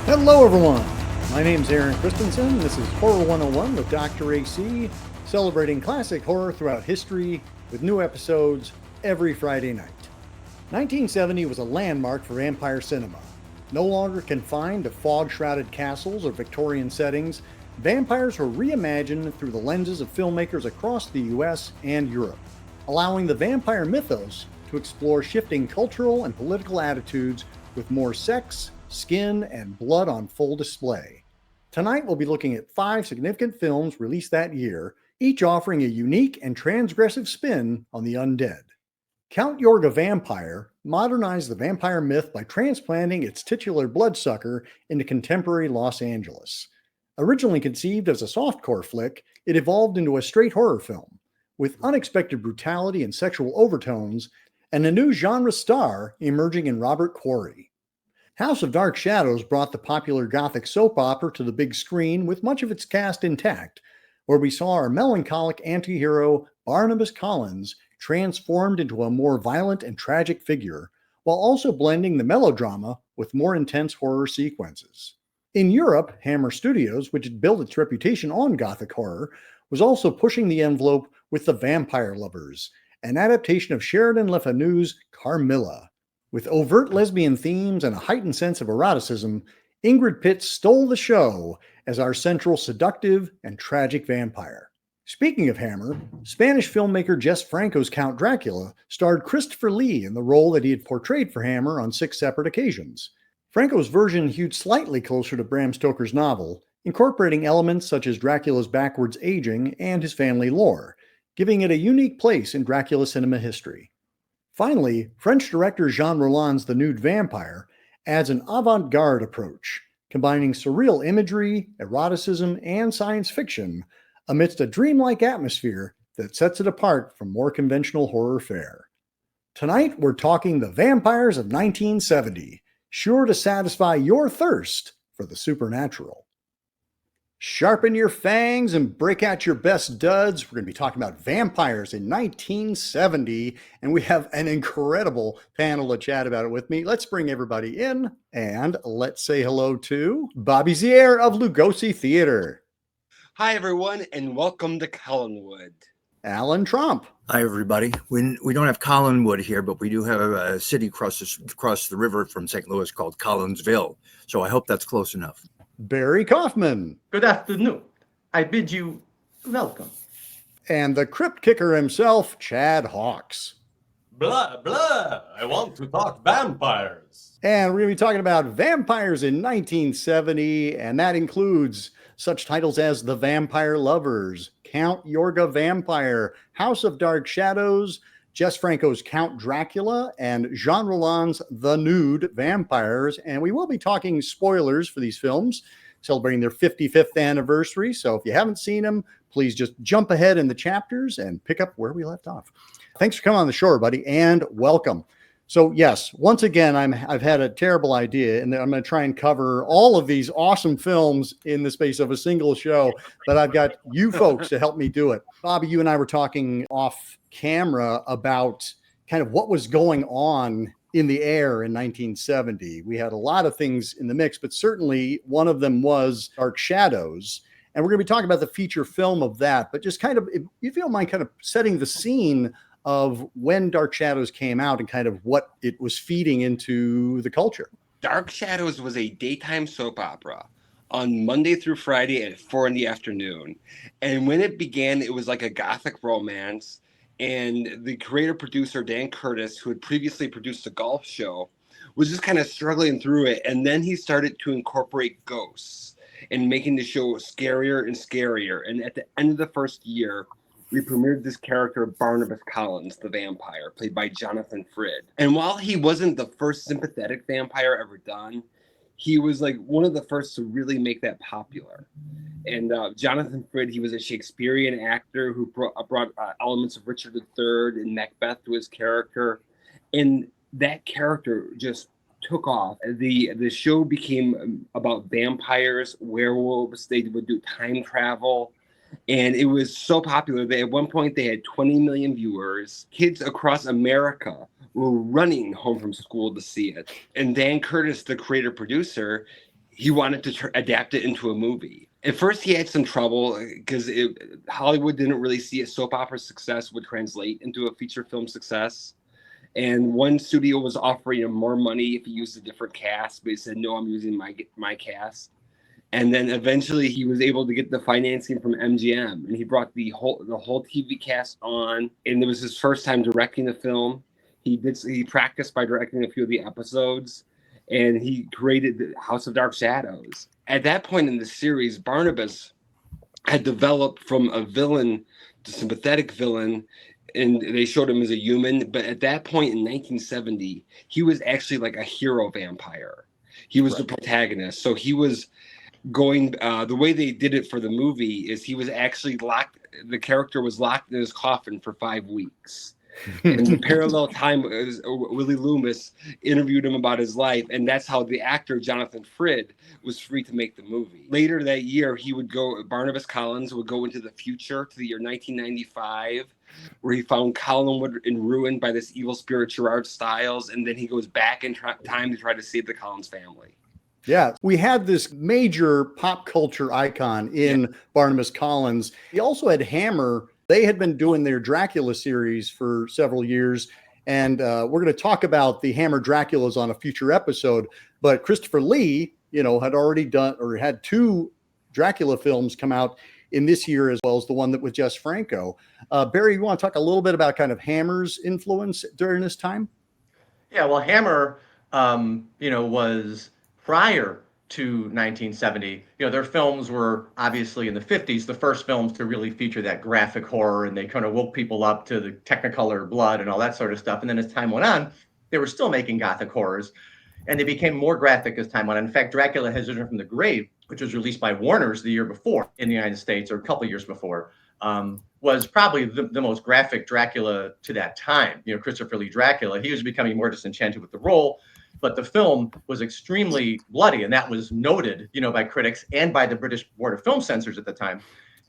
Hello, everyone. My name's Aaron Christensen. This is Horror 101 with Dr. AC, celebrating classic horror throughout history with new episodes every Friday night. 1970 was a landmark for vampire cinema. No longer confined to fog-shrouded castles or Victorian settings, vampires were reimagined through the lenses of filmmakers across the US and Europe, allowing the vampire mythos to explore shifting cultural and political attitudes with more sex, skin, and blood on full display. Tonight, we'll be looking at 5 significant films released that year, each offering a unique and transgressive spin on the undead. Count Yorga Vampire modernized the vampire myth by transplanting its titular bloodsucker into contemporary Los Angeles. Originally conceived as a softcore flick, it evolved into a straight horror film, with unexpected brutality and sexual overtones, and a new genre star emerging in Robert Quarry. House of Dark Shadows brought the popular gothic soap opera to the big screen with much of its cast intact, where we saw our melancholic anti-hero Barnabas Collins transformed into a more violent and tragic figure, while also blending the melodrama with more intense horror sequences. In Europe, Hammer Studios, which had built its reputation on gothic horror, was also pushing the envelope with The Vampire Lovers, an adaptation of Sheridan Le Fanu's Carmilla. With overt lesbian themes and a heightened sense of eroticism, Ingrid Pitt stole the show as our central seductive and tragic vampire. Speaking of Hammer, Spanish filmmaker Jess Franco's Count Dracula starred Christopher Lee in the role that he had portrayed for Hammer on 6 separate occasions. Franco's version hewed slightly closer to Bram Stoker's novel, incorporating elements such as Dracula's backwards aging and his family lore, giving it a unique place in Dracula cinema history. Finally, French director Jean Rollins' The Nude Vampire adds an avant-garde approach, combining surreal imagery, eroticism, and science fiction amidst a dreamlike atmosphere that sets it apart from more conventional horror fare. Tonight, we're talking The Vampires of 1970, sure to satisfy your thirst for the supernatural. Sharpen your fangs and break out your best duds. We're going to be talking about vampires in 1970, and we have an incredible panel to chat about it with me. Let's bring everybody in, and let's say hello to Bobby Zier of Lugosi Theater. Hi, everyone, and welcome to Collinwood. Alan Trump. Hi, everybody. We don't have Collinwood here, but we do have a city across the river from St. Louis called Collinsville, so I hope that's close enough. Barry Kaufman. Good afternoon. I bid you welcome. And the crypt kicker himself, Chad Hawks. Blah, blah. I want to talk vampires. And we're going to be talking about vampires in 1970, and that includes such titles as The Vampire Lovers, Count Yorga Vampire, House of Dark Shadows, Jess Franco's Count Dracula, and Jean Rollins' The Nude Vampires. And we will be talking spoilers for these films, celebrating their 55th anniversary. So if you haven't seen them, please just jump ahead in the chapters and pick up where we left off. Thanks for coming on the show, buddy, and welcome. So yes, once again, I've had a terrible idea, and I'm going to try and cover all of these awesome films in the space of a single show, but I've got you folks to help me do it. Bobby, you and I were talking off camera about kind of what was going on in the air in 1970. We had a lot of things in the mix, but certainly one of them was Dark Shadows. And we're going to be talking about the feature film of that, but just kind of, if you don't mind kind of setting the scene of when Dark Shadows came out and kind of what it was feeding into the culture. Dark Shadows was a daytime soap opera on Monday through Friday at 4 in the afternoon. And when it began, it was like a gothic romance. And the creator producer, Dan Curtis, who had previously produced a golf show, was just kind of struggling through it. And then he started to incorporate ghosts and making the show scarier and scarier. And at the end of the first year, we premiered this character, Barnabas Collins, the vampire, played by Jonathan Frid. And while he wasn't the first sympathetic vampire ever done, he was like one of the first to really make that popular. And Jonathan Frid, he was a Shakespearean actor who brought elements of Richard III and Macbeth to his character. And that character just took off. The show became about vampires, werewolves. They would do time travel. And it was so popular that at one point they had 20 million viewers. Kids across America were running home from school to see it. And Dan Curtis, the creator producer, he wanted to adapt it into a movie. At first, he had some trouble because Hollywood didn't really see a soap opera success would translate into a feature film success. And one studio was offering him more money if he used a different cast, but he said, no, I'm using my cast. And then eventually he was able to get the financing from MGM, and he brought the whole TV cast on, and it was his first time directing the film. He practiced by directing a few of the episodes, and he created the House of Dark Shadows. At that point in the series, Barnabas had developed from a villain to sympathetic villain, and they showed him as a human. But at that point in 1970, he was actually like a hero vampire. He was the protagonist. So he was going, the way they did it for the movie is he was actually the character was locked in his coffin for 5 weeks. And the parallel time is Willie Loomis interviewed him about his life, and that's how the actor Jonathan Frid was free to make the movie. Later that year, Barnabas Collins would go into the future to the year 1995, where he found Collinwood in ruin by this evil spirit Gerard Stiles, and then he goes back in time to try to save the Collins family. Yeah, we had this major pop culture icon in Barnabas Collins. He also had Hammer. They had been doing their Dracula series for several years, and we're going to talk about the Hammer Draculas on a future episode. But Christopher Lee, had already done or had 2 Dracula films come out in this year, as well as the one that was Jess Franco. Barry, you want to talk a little bit about kind of Hammer's influence during this time? Yeah, well, Hammer, was prior to 1970. Their films were obviously in the 50s, the first films to really feature that graphic horror, and they kind of woke people up to the Technicolor blood and all that sort of stuff. And then as time went on, they were still making gothic horrors, and they became more graphic as time went on. In fact, Dracula Has Risen from the Grave, which was released by Warner's the year before in the United States, or a couple of years before, was probably the most graphic Dracula to that time. Christopher Lee Dracula, he was becoming more disenchanted with the role, but the film was extremely bloody, and that was noted, by critics and by the British Board of Film Censors at the time.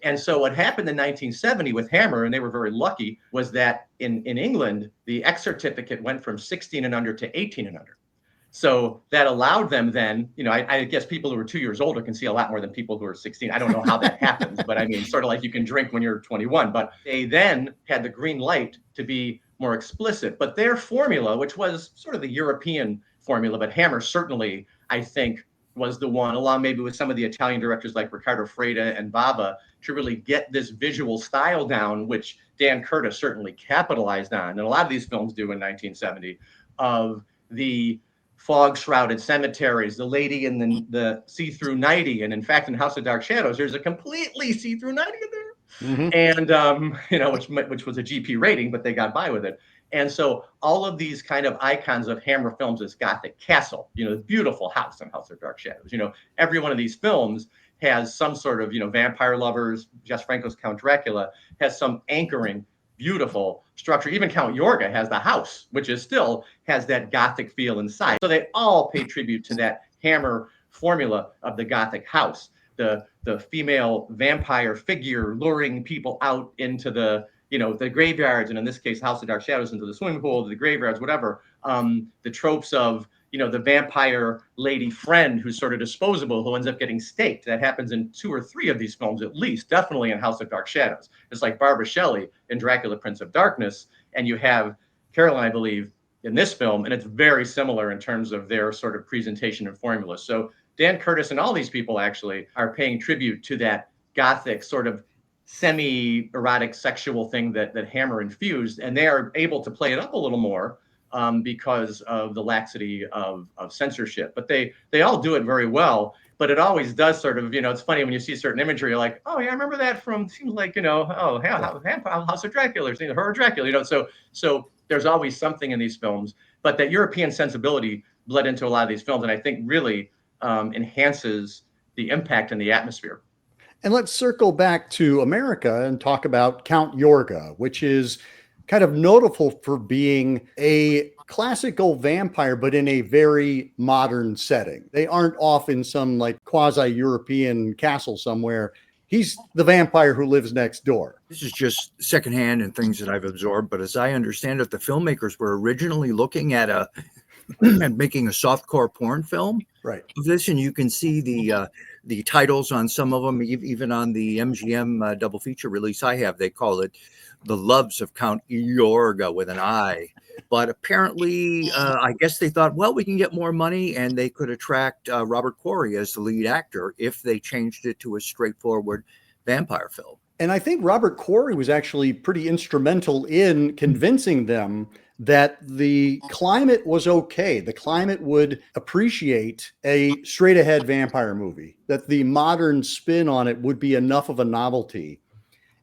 And so what happened in 1970 with Hammer, and they were very lucky, was that in England, the X certificate went from 16 and under to 18 and under. So that allowed them then, I guess people who are 2 years older can see a lot more than people who are 16. I don't know how that happens, but I mean, sort of like you can drink when you're 21. But they then had the green light to be more explicit. But their formula, which was sort of the European formula, but Hammer certainly, I think, was the one, along maybe with some of the Italian directors like Riccardo Freda and Bava, to really get this visual style down, which Dan Curtis certainly capitalized on, and a lot of these films do in 1970, of the fog-shrouded cemeteries, the lady in the see-through nightie, and in fact, in House of Dark Shadows, there's a completely see-through nightie in there, and which was a GP rating, but they got by with it. And so all of these kind of icons of Hammer films is Gothic Castle, the beautiful house in House of Dark Shadows. Every one of these films has some sort of, vampire lovers. Jess Franco's Count Dracula has some anchoring, beautiful structure. Even Count Yorga has the house, which still has that Gothic feel inside. So they all pay tribute to that Hammer formula of the Gothic house, the female vampire figure luring people out into the graveyards, and in this case, House of Dark Shadows, into the swimming pool, the graveyards, whatever. The tropes of, the vampire lady friend who's sort of disposable, who ends up getting staked. That happens in 2 or 3 of these films, at least, definitely in House of Dark Shadows. It's like Barbara Shelley in Dracula, Prince of Darkness, and you have Caroline, I believe, in this film, and it's very similar in terms of their sort of presentation and formula. So Dan Curtis and all these people actually are paying tribute to that Gothic sort of semi-erotic sexual thing that Hammer infused, and they are able to play it up a little more because of the laxity of censorship. But they all do it very well, but it always does sort of, it's funny when you see certain imagery, you're like, oh yeah, I remember that from, seems like, House of Dracula, or Horror Dracula, so there's always something in these films, but that European sensibility bled into a lot of these films, and I think really enhances the impact and the atmosphere. And let's circle back to America and talk about Count Yorga, which is kind of notable for being a classical vampire, but in a very modern setting. They aren't off in some like quasi-European castle somewhere. He's the vampire who lives next door. This is just secondhand and things that I've absorbed, but as I understand it, the filmmakers were originally looking at a and making a softcore porn film Right. of this, and you can see the titles on some of them, even on the MGM double feature release I have. They call it "The Loves of Count Yorga" with an I. But apparently, I guess they thought, well, we can get more money, and they could attract Robert Quarry as the lead actor if they changed it to a straightforward vampire film. And I think Robert Quarry was actually pretty instrumental in convincing them that the climate was okay. The climate would appreciate a straight ahead vampire movie, that the modern spin on it would be enough of a novelty.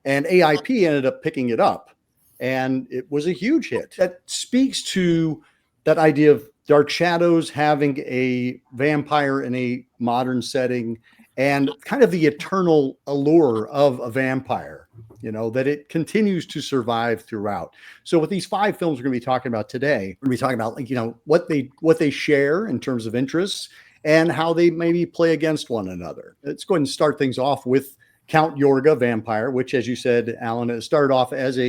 And AIP ended up picking it up, and it was a huge hit. That speaks to that idea of Dark Shadows having a vampire in a modern setting, and kind of the eternal allure of a vampire, that it continues to survive throughout. So with these 5 films we're going to be talking about today, we're going to be talking about, what they share in terms of interests and how they maybe play against one another. Let's go ahead and start things off with Count Yorga, Vampire, which, as you said, Alan, it started off as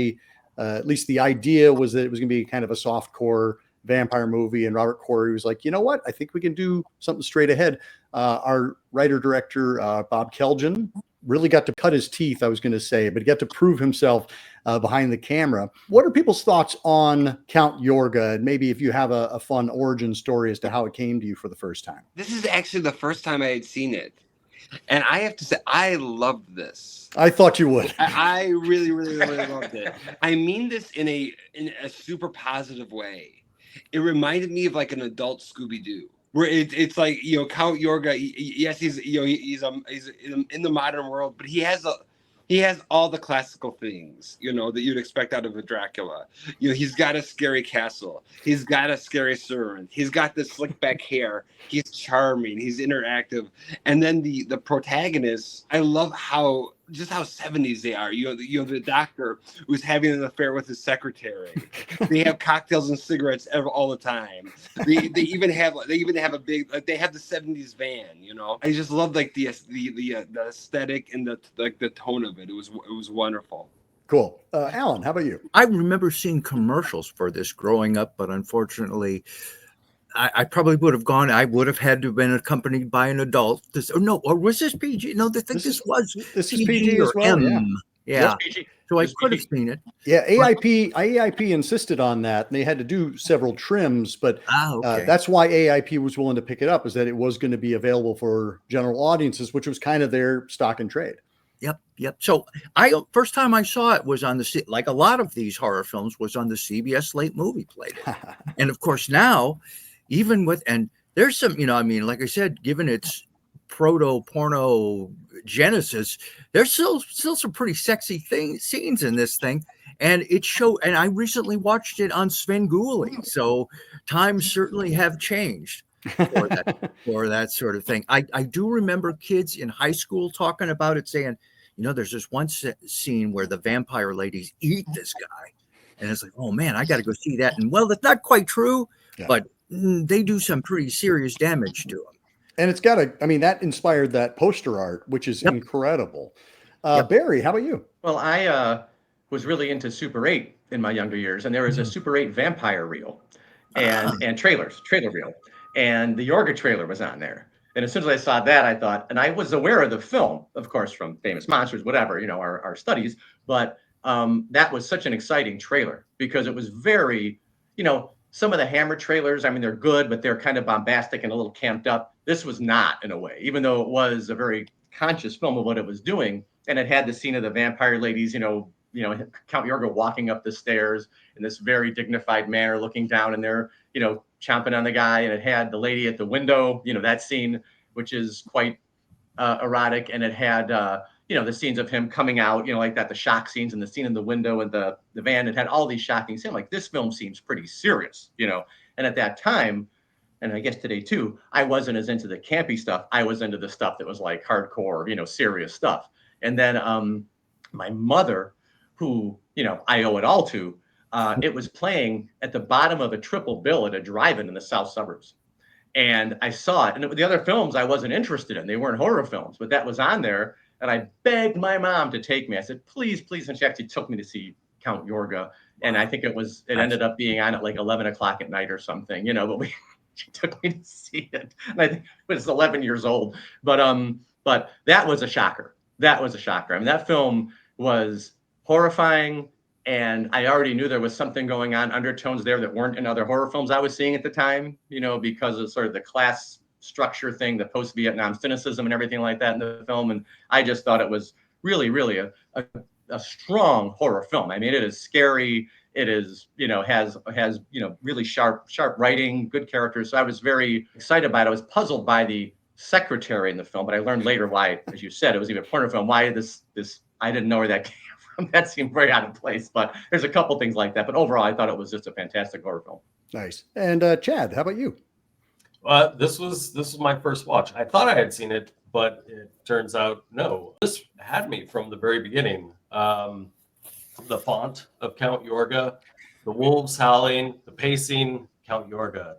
at least the idea was that it was going to be kind of a softcore vampire movie, and Robert Quarry was like, you know what, I think we can do something straight ahead. Our writer-director, Bob Keljan, really got to cut his teeth, I was going to say, but he got to prove himself behind the camera. What are people's thoughts on Count Yorga? And maybe if you have a fun origin story as to how it came to you for the first time. This is actually the first time I had seen it. And I have to say, I loved this. I thought you would. I really, really, really loved it. I mean this in a super positive way. It reminded me of like an adult Scooby-Doo, where it's like, Count Yorga. Yes, he's in the modern world, but he has all the classical things, that you'd expect out of a Dracula. He's got a scary castle. He's got a scary servant. He's got this slick back hair. He's charming. He's interactive. And then the protagonist, I love how 70s they are. The doctor who's having an affair with his secretary. They have cocktails and cigarettes all the time. They even have a big, they have the 70s van. I just love like the aesthetic and the tone of it. It was wonderful. Cool. Alan, how about you? I remember seeing commercials for this growing up, but unfortunately, I probably would have gone. I would have had to have been accompanied by an adult. Or was this PG? No, this is PG as well. Yeah. PG. So I could have seen it. Yeah, AIP insisted on that, and they had to do several trims, but that's why AIP was willing to pick it up, is that it was going to be available for general audiences, which was kind of their stock and trade. Yep. So first time I saw it was on like a lot of these horror films, was on the CBS late movie played. And of course now, and there's some, like I said, given its proto-porno genesis, there's still some pretty sexy scenes in this thing. And and I recently watched it on Svengoolie. So times certainly have changed for that sort of thing. I do remember kids in high school talking about it, saying, there's this one scene where the vampire ladies eat this guy. And it's like, oh man, I got to go see that. And well, that's not quite true, but they do some pretty serious damage to him. And it's got that inspired that poster art, which is incredible. Barry, how about you? Well, I was really into Super 8 in my younger years, and there was a Super 8 vampire reel and trailer reel. And the Yorga trailer was on there. And as soon as I saw that, I thought, and I was aware of the film, of course, from Famous Monsters, whatever, our studies, but that was such an exciting trailer because it was very, some of the Hammer trailers, they're good, but they're kind of bombastic and a little camped up. This was not, in a way, even though it was a very conscious film of what it was doing. And it had the scene of the vampire ladies, Count Yorga walking up the stairs in this very dignified manner, looking down, and they're, chomping on the guy. And it had the lady at the window, that scene, which is quite erotic. And it had, the scenes of him coming out, like that, the shock scenes, and the scene in the window and the van. It had all these shocking scenes. Like, this film seems pretty serious, And at that time, and I guess today too, I wasn't as into the campy stuff. I was into the stuff that was like hardcore, serious stuff. And then my mother, who, I owe it all to, it was playing at the bottom of a triple bill at a drive-in in the south suburbs. And I saw it. And the other films I wasn't interested in. They weren't horror films, but that was on there. And I begged my mom to take me. I said, please, please. And she actually took me to see Count Yorga. And I think it ended up being on at like 11 o'clock at night or something, but she took me to see it, and I think I was 11 years old. But that was a shocker. That was a shocker. I mean, that film was horrifying, and I already knew there was something going on, undertones there that weren't in other horror films I was seeing at the time, because of sort of the class structure thing, the post-Vietnam cynicism and everything like that in the film. And I just thought it was really, really a strong horror film. I mean, it is scary. It is, has really sharp writing, good characters. So I was very excited by it. I was puzzled by the secretary in the film, but I learned later why, as you said, it was even a porno film. Why this I didn't know where that came from. That seemed very out of place. But there's a couple things like that. But overall, I thought it was just a fantastic horror film. Nice. And Chad, how about you? This was my first watch. I thought I had seen it, but it turns out no. This had me from the very beginning. The font of Count Yorga, the wolves howling, the pacing, Count Yorga, ...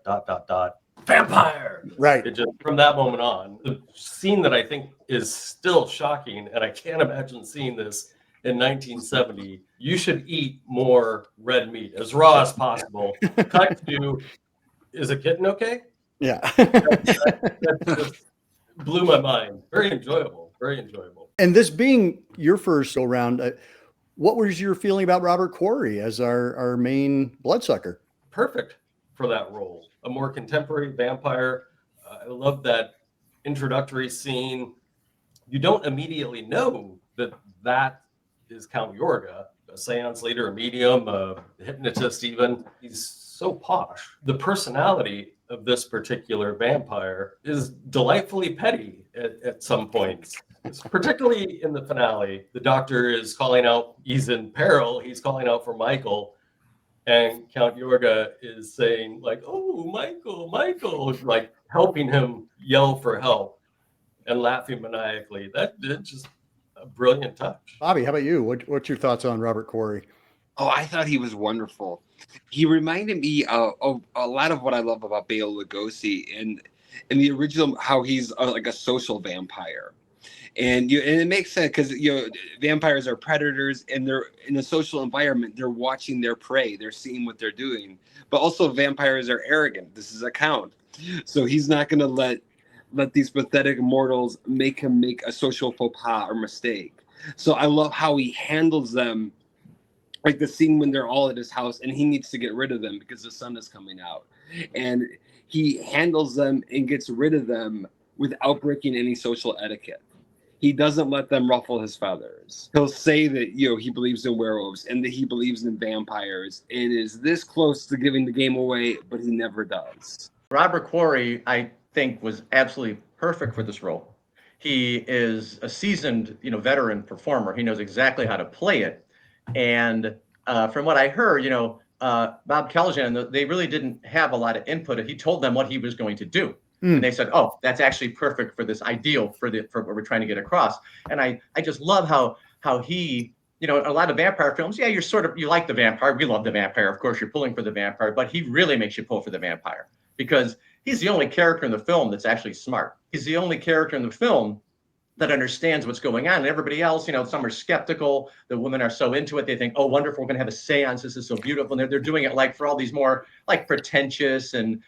vampire. Right. It just, from that moment on, the scene that I think is still shocking, and I can't imagine seeing this in 1970. You should eat more red meat, as raw as possible. Cut to, is a kitten okay? Yeah. That just blew my mind. Very enjoyable. Very enjoyable. And this being your first go round, what was your feeling about Robert Quarry as our main bloodsucker? Perfect for that role. A more contemporary vampire. I love that introductory scene. You don't immediately know that is Count Yorga, a seance leader, a medium, a hypnotist even. He's so posh. The personality of this particular vampire is delightfully petty at some points. Particularly in the finale, the doctor is calling out, he's in peril, he's calling out for Michael, and Count Yorga is saying like, oh, Michael, like helping him yell for help and laughing maniacally. That did just a brilliant touch. Bobby, how about you? What's your thoughts on Robert Quarry? Oh, I thought he was wonderful. He reminded me of a lot of what I love about Bela Lugosi in the original, how he's like a social vampire. And it makes sense because vampires are predators, and they're in a social environment. They're watching their prey. They're seeing what they're doing. But also, vampires are arrogant. This is a count, so he's not going to let these pathetic mortals make him make a social faux pas or mistake. So I love how he handles them, like the scene when they're all at his house, and he needs to get rid of them because the sun is coming out, and he handles them and gets rid of them without breaking any social etiquette. He doesn't let them ruffle his feathers. He'll say that, he believes in werewolves and that he believes in vampires and is this close to giving the game away, but he never does. Robert Quarry, I think, was absolutely perfect for this role. He is a seasoned, veteran performer. He knows exactly how to play it. And from what I heard, Bob Callahan, they really didn't have a lot of input. He told them what he was going to do. And they said, oh, that's actually perfect for this ideal for what we're trying to get across. And I just love how he, a lot of vampire films, yeah, you like the vampire. We love the vampire. Of course, you're pulling for the vampire, but he really makes you pull for the vampire because he's the only character in the film that's actually smart. He's the only character in the film that understands what's going on. And everybody else, some are skeptical. The women are so into it. They think, oh, wonderful, we're going to have a seance. This is so beautiful. And they're doing it like for all these more like pretentious and,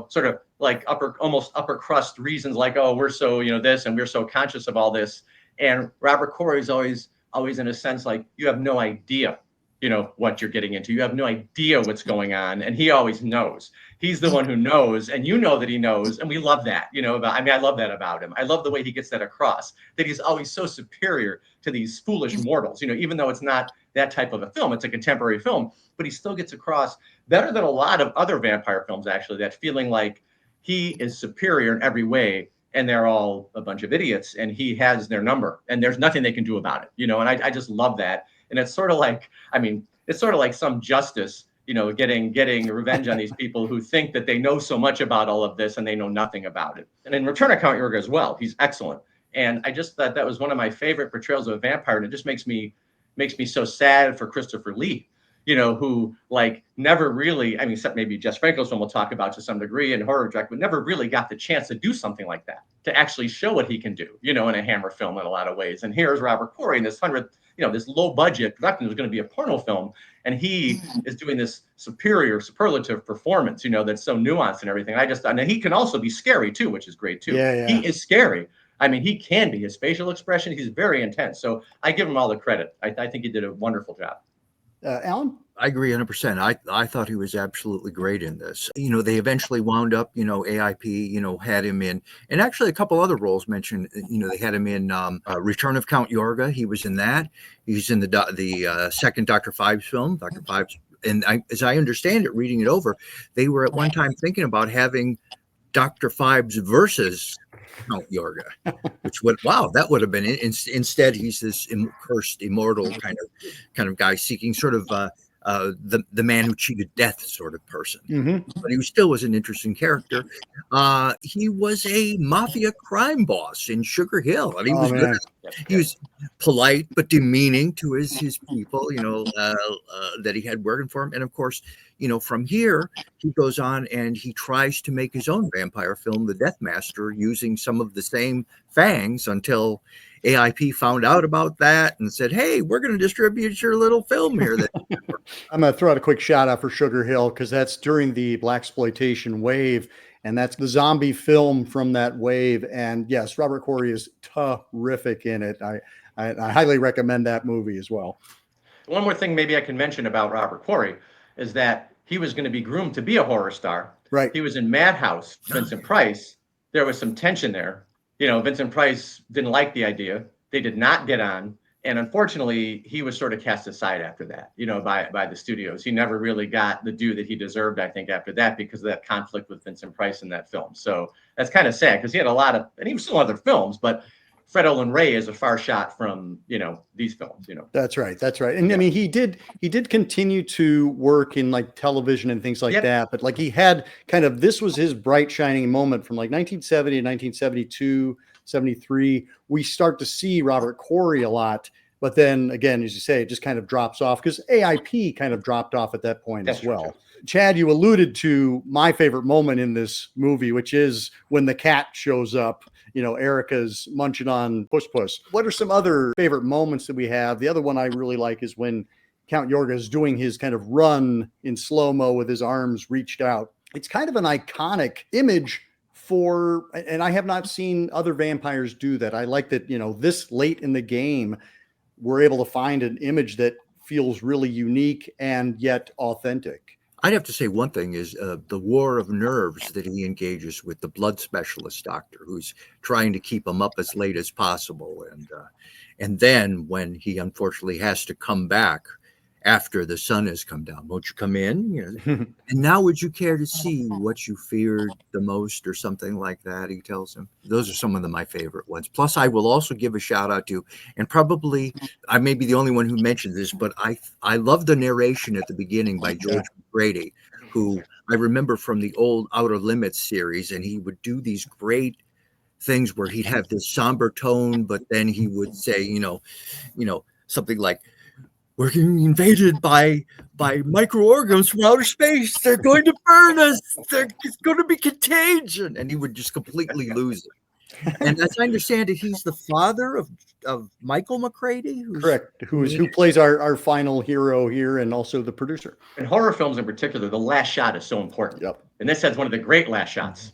sort of like almost upper crust reasons, like, oh, we're so, this, and we're so conscious of all this. And Robert Quarry is always in a sense, like, you have no idea, what you're getting into. You have no idea what's going on. And he always knows. He's the one who knows, and that he knows. And we love that, I love that about him. I love the way he gets that across, that he's always so superior to these foolish mortals, even though it's not that type of a film, it's a contemporary film, but he still gets across better than a lot of other vampire films, actually, that feeling like he is superior in every way, and they're all a bunch of idiots, and he has their number, and there's nothing they can do about it, and I just love that. And it's sort of like, it's sort of like some justice, getting revenge on these people who think that they know so much about all of this and they know nothing about it. And in Return of Count Yorga as well, he's excellent. And I just thought that was one of my favorite portrayals of a vampire, and it just makes me so sad for Christopher Lee, who like never really, I mean, except maybe Jess Franco's one we'll talk about to some degree in horror direct, but never really got the chance to do something like that, to actually show what he can do, in a Hammer film in a lot of ways. And here's Robert Corey in this this low budget production was going to be a porno film. And he is doing this superlative performance, that's so nuanced and everything. And he can also be scary too, which is great too. Yeah. He is scary. I mean, he can be. His facial expression, he's very intense. So I give him all the credit. I think he did a wonderful job. Alan? I agree 100%. I thought he was absolutely great in this. They eventually wound up, AIP, had him in, and actually a couple other roles mentioned, they had him in Return of Count Yorga. He was in that. He's in the second Dr. Phibes film, Dr. Phibes. And as I understand it, reading it over, they were at one time thinking about having Dr. Phibes versus Count Yorga, that would have been it. Instead, he's this cursed, immortal kind of guy seeking sort of the man who cheated death sort of person. Mm-hmm. But he still was an interesting character. He was a mafia crime boss in Sugar Hill. I mean, he was polite but demeaning to his people, that he had working for him. And of course, from here, he goes on and he tries to make his own vampire film, The Death Master, using some of the same fangs until AIP found out about that and said, hey, we're going to distribute your little film here. I'm going to throw out a quick shout out for Sugar Hill because that's during the blaxploitation wave, and that's the zombie film from that wave. And yes, Robert Corey is terrific in it. I highly recommend that movie as well. One more thing maybe I can mention about Robert Corey is that he was going to be groomed to be a horror star. Right. He was in Madhouse, Vincent Price. There was some tension there. Vincent Price didn't like the idea. They did not get on. And unfortunately, he was sort of cast aside after that, by the studios. He never really got the due that he deserved, I think, after that because of that conflict with Vincent Price in that film. So that's kind of sad because he had a lot of, and he was still in other films, but Fred Olen Ray is a far shot from, these films, That's right. And I mean, he did continue to work in like television and things like that. But like he had this was his bright shining moment from like 1970 to 1972, 73. We start to see Robert Corey a lot. But then again, as you say, it just kind of drops off because AIP kind of dropped off at that point as well. True. Chad, you alluded to my favorite moment in this movie, which is when the cat shows up. Erica's munching on Puss. What are some other favorite moments that we have? The other one I really like is when Count Yorga is doing his kind of run in slow-mo with his arms reached out. It's kind of an iconic image and I have not seen other vampires do that. I like that, this late in the game, we're able to find an image that feels really unique and yet authentic. I'd have to say one thing is the war of nerves that he engages with the blood specialist doctor who's trying to keep him up as late as possible. And then when he unfortunately has to come back after the sun has come down, won't you come in? And now would you care to see what you feared the most or something like that, he tells him. Those are some of my favorite ones. Plus, I will also give a shout out to, and probably I may be the only one who mentioned this, but I love the narration at the beginning by George McGrady, who I remember from the old Outer Limits series, and he would do these great things where he'd have this somber tone, but then he would say, something like, we're getting invaded by microorganisms from outer space. They're going to burn us. It's going to be contagion. And he would just completely lose it. And as I understand it, he's the father of Michael McCready. Correct. Who plays our final hero here and also the producer. In horror films in particular, the last shot is so important. Yep. And this has one of the great last shots,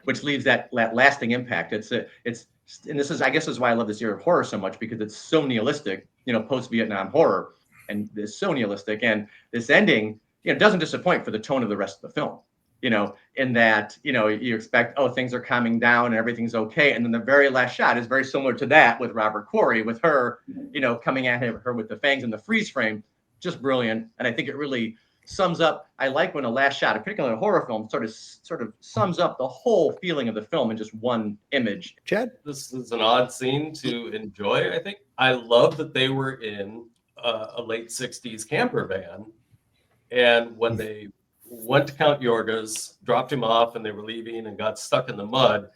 which leaves that lasting impact. And this is, I guess, is why I love this era of horror so much because it's so nihilistic, post-Vietnam horror, and it's so nihilistic. And this ending, doesn't disappoint for the tone of the rest of the film, in that, you expect, things are calming down and everything's okay. And then the very last shot is very similar to that with Robert Corey, with her, coming at her with the fangs and the freeze frame, just brilliant. And I think it really sums up. I like when a last shot, particularly in a horror film, sort of sums up the whole feeling of the film in just one image. Chad? This is an odd scene to enjoy, I think. I love that they were in a late 60s camper van. And when they went to Count Yorga's, dropped him off, and they were leaving and got stuck in the mud,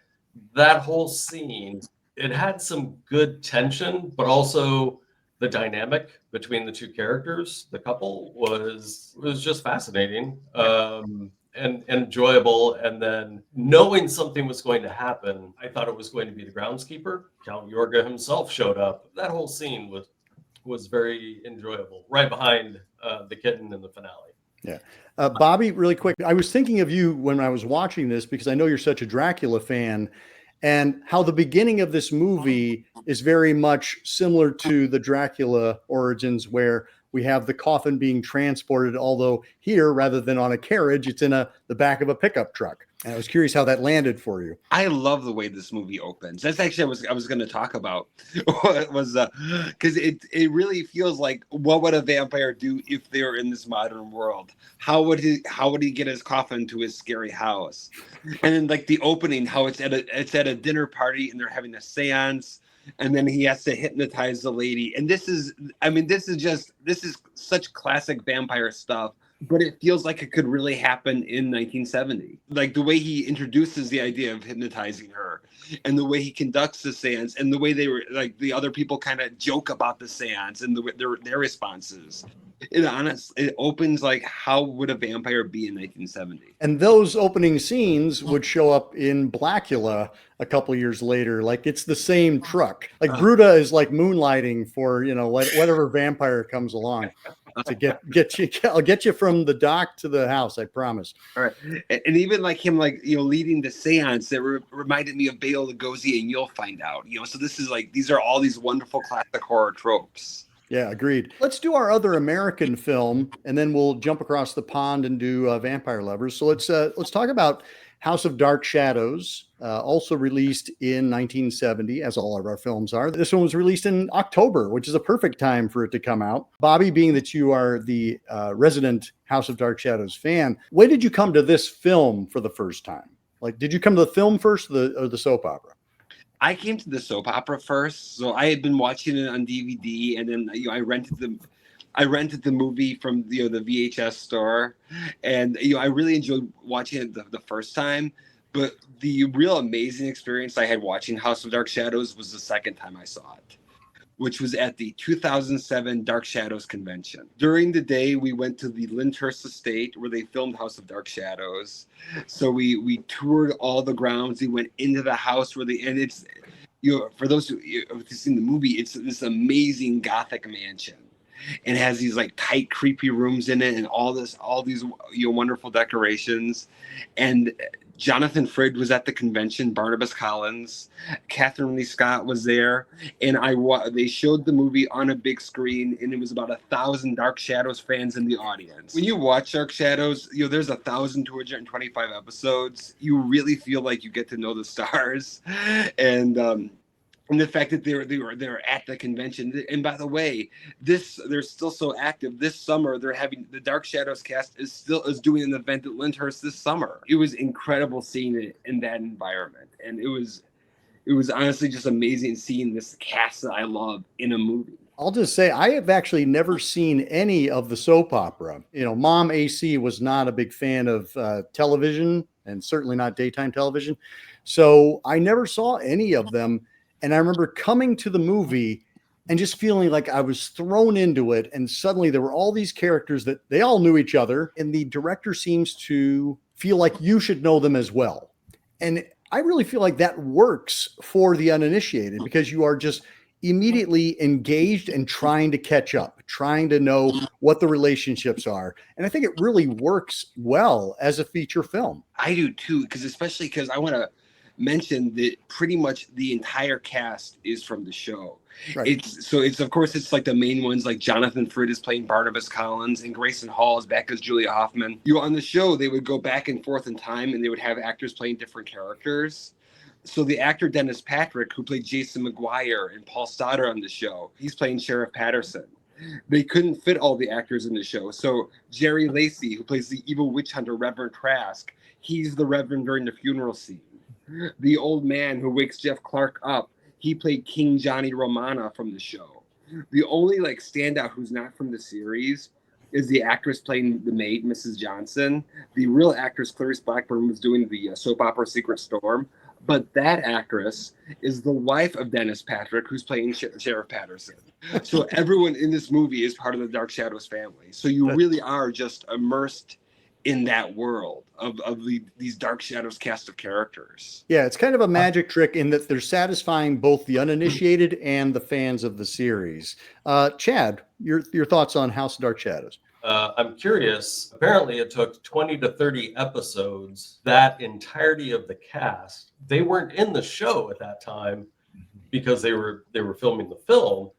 that whole scene, it had some good tension, but also the dynamic between the two characters, the couple, was just fascinating and enjoyable. And then knowing something was going to happen, I thought it was going to be the groundskeeper. Count Yorga himself showed up. That whole scene was very enjoyable, right behind the kitten in the finale. Yeah. Bobby, really quick, I was thinking of you when I was watching this because I know you're such a Dracula fan, and how the beginning of this movie is very much similar to the Dracula origins, where we have the coffin being transported, although here, rather than on a carriage, it's in the back of a pickup truck. And I was curious how that landed for you. I love the way this movie opens. That's actually I was going to talk about. Was because it really feels like, what would a vampire do if they were in this modern world? How would he get his coffin to his scary house? And then like the opening, how it's at a dinner party and they're having a seance, and then he has to hypnotize the lady. And this is such classic vampire stuff. But it feels like it could really happen in 1970. Like the way he introduces the idea of hypnotizing her, and the way he conducts the seance, and the way they were like the other people kind of joke about the seance and their responses. It opens like, how would a vampire be in 1970? And those opening scenes would show up in Blackula a couple years later. Like it's the same truck. Like Bruta is like moonlighting for, whatever vampire comes along to get you. I'll get you from the dock to the house, I promise. All right. And even like him, like, leading the seance, that reminded me of Bela Lugosi and You'll Find Out, so this is like, these are all these wonderful classic horror tropes. Yeah, agreed. Let's do our other American film, and then we'll jump across the pond and do Vampire Lovers. So let's talk about House of Dark Shadows, also released in 1970, as all of our films are. This one was released in October, which is a perfect time for it to come out. Bobby, being that you are the resident House of Dark Shadows fan, when did you come to this film for the first time? Like, did you come to the film first or the soap opera? I came to the soap opera first, so I had been watching it on DVD, and then I rented the movie from the VHS store, and I really enjoyed watching it the first time. But the real amazing experience I had watching House of Dark Shadows was the second time I saw it, which was at the 2007 Dark Shadows convention. During the day, we went to the Lyndhurst estate where they filmed House of Dark Shadows. So we toured all the grounds. We went into the house and it's, for those who have seen the movie, it's this amazing Gothic mansion. And it has these like tight, creepy rooms in it, and all these wonderful decorations. And Jonathan Frid was at the convention, Barnabas Collins, Catherine Lee Scott was there, and they showed the movie on a big screen, and it was about 1,000 Dark Shadows fans in the audience. When you watch Dark Shadows, there's 1,225 episodes. You really feel like you get to know the stars, and the fact that they're at the convention. And by the way, they're still so active. This summer, they're having the Dark Shadows cast is doing an event at Lyndhurst this summer. It was incredible seeing it in that environment, and it was honestly just amazing seeing this cast that I love in a movie. I'll just say I have actually never seen any of the soap opera. Mom AC was not a big fan of television, and certainly not daytime television, so I never saw any of them. And I remember coming to the movie and just feeling like I was thrown into it. And suddenly there were all these characters that they all knew each other. And the director seems to feel like you should know them as well. And I really feel like that works for the uninitiated, because you are just immediately engaged and trying to catch up, trying to know what the relationships are. And I think it really works well as a feature film. I do too, especially because I want to mention that pretty much the entire cast is from the show. Right. It's of course it's like the main ones, like Jonathan Frid is playing Barnabas Collins, and Grayson Hall is back as Julia Hoffman. On the show, they would go back and forth in time, and they would have actors playing different characters. So the actor Dennis Patrick, who played Jason McGuire and Paul Stoddard on the show, he's playing Sheriff Patterson. They couldn't fit all the actors in the show. So Jerry Lacey, who plays the evil witch hunter Reverend Trask, he's the Reverend during the funeral scene. The old man who wakes Jeff Clark up, he played King Johnny Romana from the show. The only standout who's not from the series is the actress playing the maid, Mrs. Johnson. The real actress, Clarice Blackburn, was doing the soap opera Secret Storm. But that actress is the wife of Dennis Patrick, who's playing Sheriff Patterson. So everyone in this movie is part of the Dark Shadows family. So you really are just immersed in that world of these Dark Shadows cast of characters. Yeah, it's kind of a magic trick in that they're satisfying both the uninitiated and the fans of the series. Chad, your thoughts on House of Dark Shadows? I'm curious. Apparently, it took 20 to 30 episodes. That entirety of the cast, they weren't in the show at that time because they were filming the film.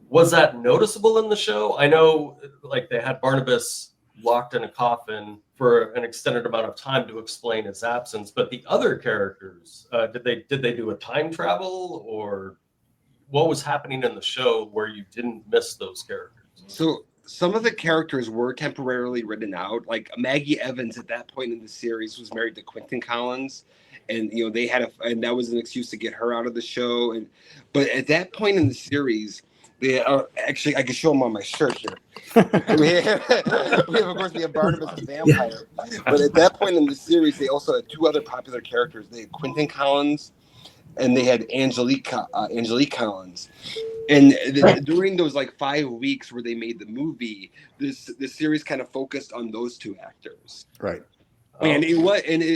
Was that noticeable in the show? I know, like, they had Barnabas locked in a coffin for an extended amount of time to explain his absence, but the other characters, did they do a time travel, or what was happening in the show where you didn't miss those characters? So some of the characters were temporarily written out. Like Maggie Evans at that point in the series was married to Quentin Collins, and they had and that was an excuse to get her out of the show. But at that point in the series, they actually, I can show them on my shirt here. we have of course, we have Barnabas the Vampire. But at that point in the series, they also had two other popular characters. They had Quentin Collins, and they had Angelique Collins. And during those like 5 weeks where they made the movie, this series kind of focused on those two actors. Right. And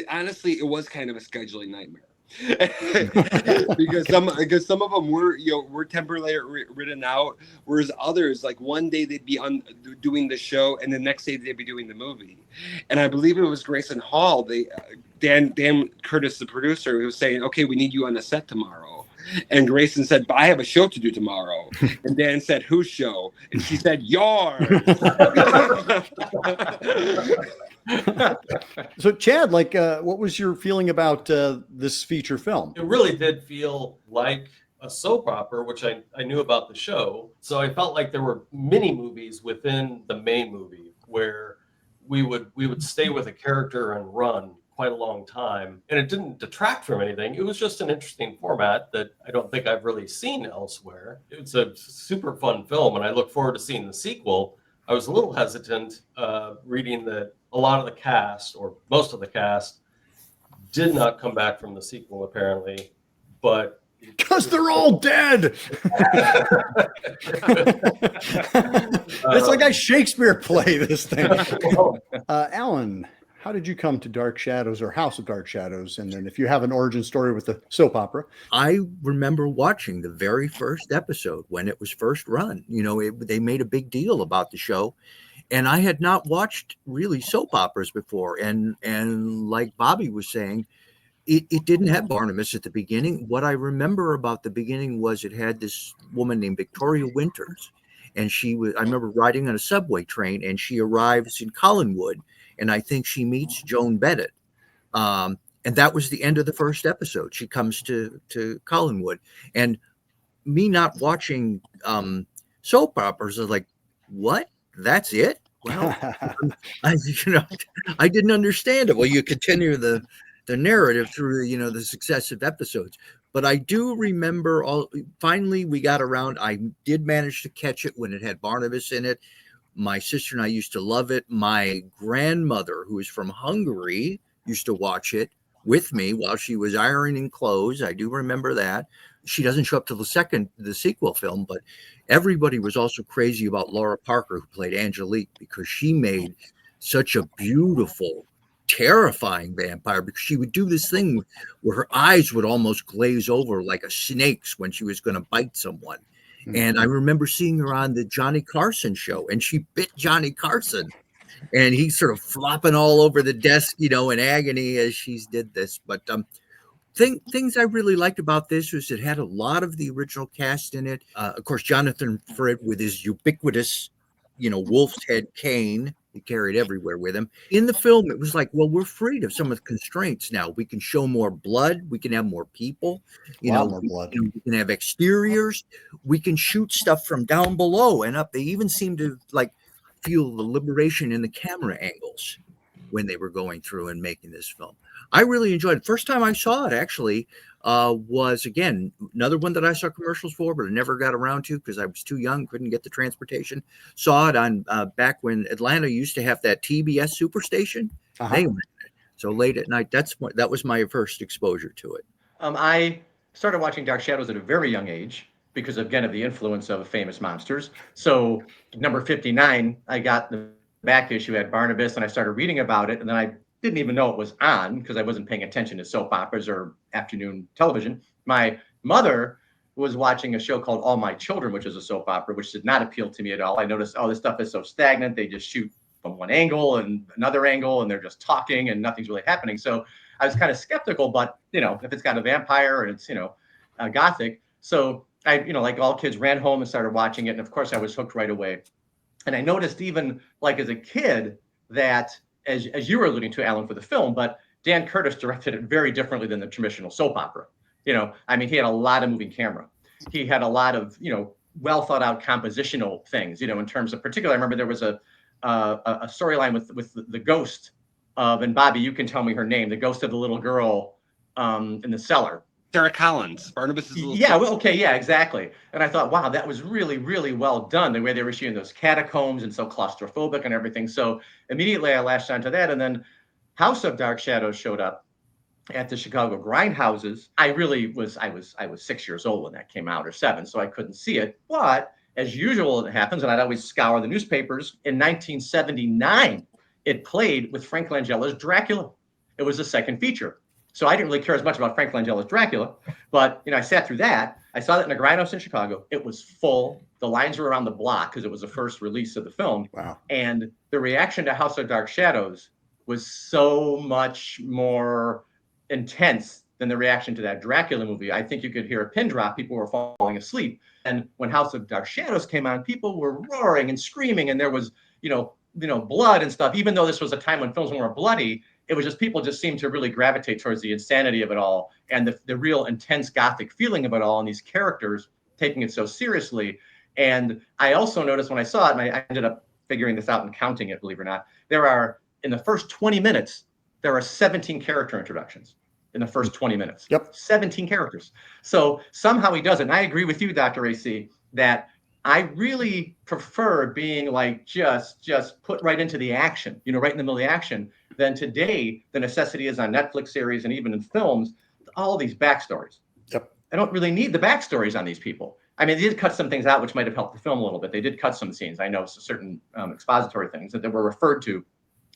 honestly, it was kind of a scheduling nightmare. because some of them were temporarily written out, whereas others, like one day they'd be doing the show and the next day they'd be doing the movie. And I believe it was Grayson Hall, Dan Curtis, the producer, who was saying, okay, we need you on the set tomorrow. And Grayson said, but I have a show to do tomorrow. And Dan said, whose show? And she said, yours. So Chad, what was your feeling about this feature film? It really did feel like a soap opera, which I knew about the show. So I felt like there were mini movies within the main movie where we would stay with a character and run quite a long time, and it didn't detract from anything. It was just an interesting format that I don't think I've really seen elsewhere. It's a super fun film, and I look forward to seeing the sequel. I was a little hesitant reading that a lot of the cast, or most of the cast, did not come back from the sequel, apparently, but because they're all dead. It's like a Shakespeare play, this thing. Alan, how did you come to Dark Shadows, or House of Dark Shadows? And then if you have an origin story with the soap opera. I remember watching the very first episode when it was first run. They made a big deal about the show, and I had not watched really soap operas before. And like Bobby was saying, it didn't have Barnabas at the beginning. What I remember about the beginning was it had this woman named Victoria Winters, and I remember riding on a subway train, and she arrives in Collinwood, and I think she meets Joan Bennett. And that was the end of the first episode. She comes to Collinwood, and me not watching soap operas, I was like, what? That's it? Well, I didn't understand it. Well, you continue the narrative through, the successive episodes. But I do remember finally we got around. I did manage to catch it when it had Barnabas in it. My sister and I used to love it. My grandmother, who is from Hungary, used to watch it with me while she was ironing clothes. I do remember that. She doesn't show up till the sequel film, but everybody was also crazy about Laura Parker, who played Angelique, because she made such a beautiful, terrifying vampire, because she would do this thing where her eyes would almost glaze over like a snake's when she was going to bite someone. And I remember seeing her on the Johnny Carson show, and she bit Johnny Carson, and he's sort of flopping all over the desk, in agony as she did this. But things I really liked about this was it had a lot of the original cast in it. Of course, Jonathan Frid with his ubiquitous, wolf's head cane. He carried everywhere with him. In the film, it was like, well, we're freed of some of the constraints now. We can show more blood. We can have more people. More blood. We can have exteriors. We can shoot stuff from down below and up. They even seem to feel the liberation in the camera angles when they were going through and making this film. I really enjoyed it. First time I saw it actually was, again, another one that I saw commercials for, but I never got around to because I was too young, couldn't get the transportation. Saw it on back when Atlanta used to have that TBS Superstation. They went so late at night. That was my first exposure to it. I started watching Dark Shadows at a very young age because, again, of the influence of famous monsters. So, number 59, I got the back issue at Barnabas and I started reading about it. And then I didn't even know it was on because I wasn't paying attention to soap operas or afternoon television. My mother was watching a show called All My Children, which is a soap opera, which did not appeal to me at all. I noticed, oh, this stuff is so stagnant. They just shoot from one angle and another angle, and they're just talking and nothing's really happening. So I was kind of skeptical, but, if it's got a vampire and it's, gothic. So I, like all kids, ran home and started watching it. And of course, I was hooked right away. And I noticed even like as a kid that, as you were alluding to, Alan, for the film, but Dan Curtis directed it very differently than the traditional soap opera. He had a lot of moving camera. He had a lot of, well thought out compositional things, in terms of particular. I remember there was a storyline with the ghost of, and Bobby, you can tell me her name, the ghost of the little girl in the cellar. Sarah Collins, Barnabas's little Yeah, well, okay, yeah, exactly. And I thought, wow, that was really, really well done, the way they were shooting those catacombs and so claustrophobic and everything. So immediately I latched onto that. And then House of Dark Shadows showed up at the Chicago grindhouses. I was 6 years old when that came out, or 7, so I couldn't see it. But as usual, it happens, and I'd always scour the newspapers. In 1979, it played with Frank Langella's Dracula. It was the second feature. So I didn't really care as much about Frank Langella's Dracula, but I sat through that. I saw that in a grindhouse in Chicago. It was full. The lines were around the block because it was the first release of the film. Wow. And the reaction to House of Dark Shadows was so much more intense than the reaction to that Dracula movie. I think you could hear a pin drop. People were falling asleep. And when House of Dark Shadows came on, people were roaring and screaming, and there was, blood and stuff. Even though this was a time when films weren't bloody, it was just people just seemed to really gravitate towards the insanity of it all and the real intense gothic feeling of it all, and these characters taking it so seriously. And I also noticed when I saw it, and I ended up figuring this out and counting it, believe it or not, there are, in the first 20 minutes, there are 17 character introductions in the first 20 minutes. Yep. 17 characters. So somehow he does it. And I agree with you, Dr. AC, that I really prefer being like just put right into the action, right in the middle of the action, than today the necessity is on Netflix series and even in films, all these backstories. Yep. I don't really need the backstories on these people. I mean, they did cut some things out which might have helped the film a little bit. They did cut some scenes. I know certain expository things that were referred to.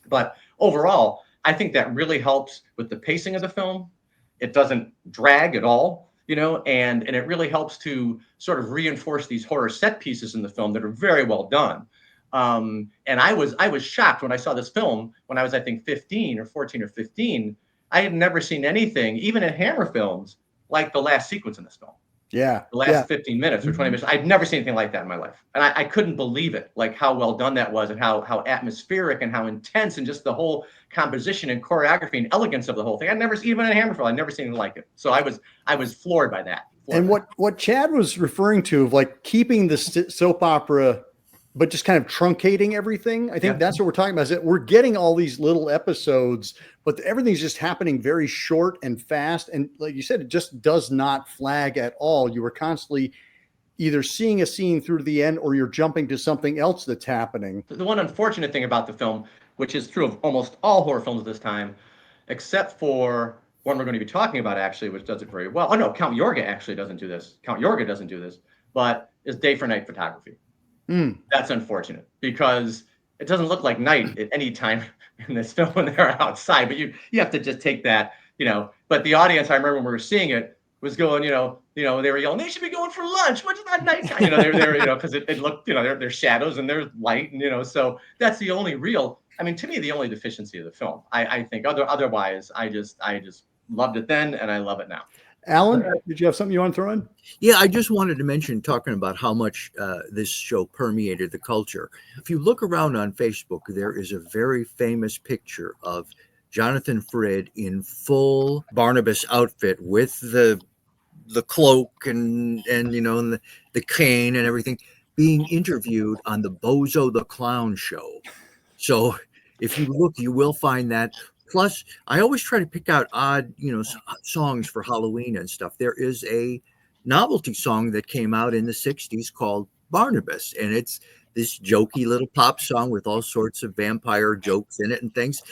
But overall, I think that really helps with the pacing of the film. It doesn't drag at all, and it really helps to sort of reinforce these horror set pieces in the film that are very well done. And I was shocked when I saw this film when I was, I think, 15 or 14 or 15. I had never seen anything, even in Hammer films, like the last sequence in this film. Yeah. The last 15 minutes or 20 minutes. I'd never seen anything like that in my life. And I couldn't believe it, like how well done that was and how atmospheric and how intense and just the whole composition and choreography and elegance of the whole thing. I'd never, even in a Hammer film, I'd never seen anything like it. So I was floored by that. And what Chad was referring to of like keeping the soap opera, but just kind of truncating everything. I think that's what we're talking about, is that we're getting all these little episodes, but everything's just happening very short and fast. And like you said, it just does not flag at all. You were constantly either seeing a scene through to the end or you're jumping to something else that's happening. The one unfortunate thing about the film, which is true of almost all horror films at this time, except for one we're going to be talking about actually, which does it very well. Oh no, Count Yorga actually doesn't do this. Count Yorga doesn't do this, but is day for night photography. That's unfortunate because it doesn't look like night at any time in this film when they're outside, but you have to just take that, but the audience, I remember when we were seeing it, was going, they were yelling, they should be going for lunch. What's that nighttime? They're because it looked, there's shadows and there's light, and so that's the only real, to me, the only deficiency of the film. I think otherwise, I just loved it then and I love it now. Alan, did you have something you want to throw in? Yeah, I just wanted to mention, talking about how much this show permeated the culture. If you look around on Facebook, there is a very famous picture of Jonathan Frid in full Barnabas outfit with the cloak and the cane and everything, being interviewed on the Bozo the Clown show. So if you look, you will find that. Plus, I always try to pick out odd, songs for Halloween and stuff. There is a novelty song that came out in the 60s called Barnabas, and it's this jokey little pop song with all sorts of vampire jokes in it and things.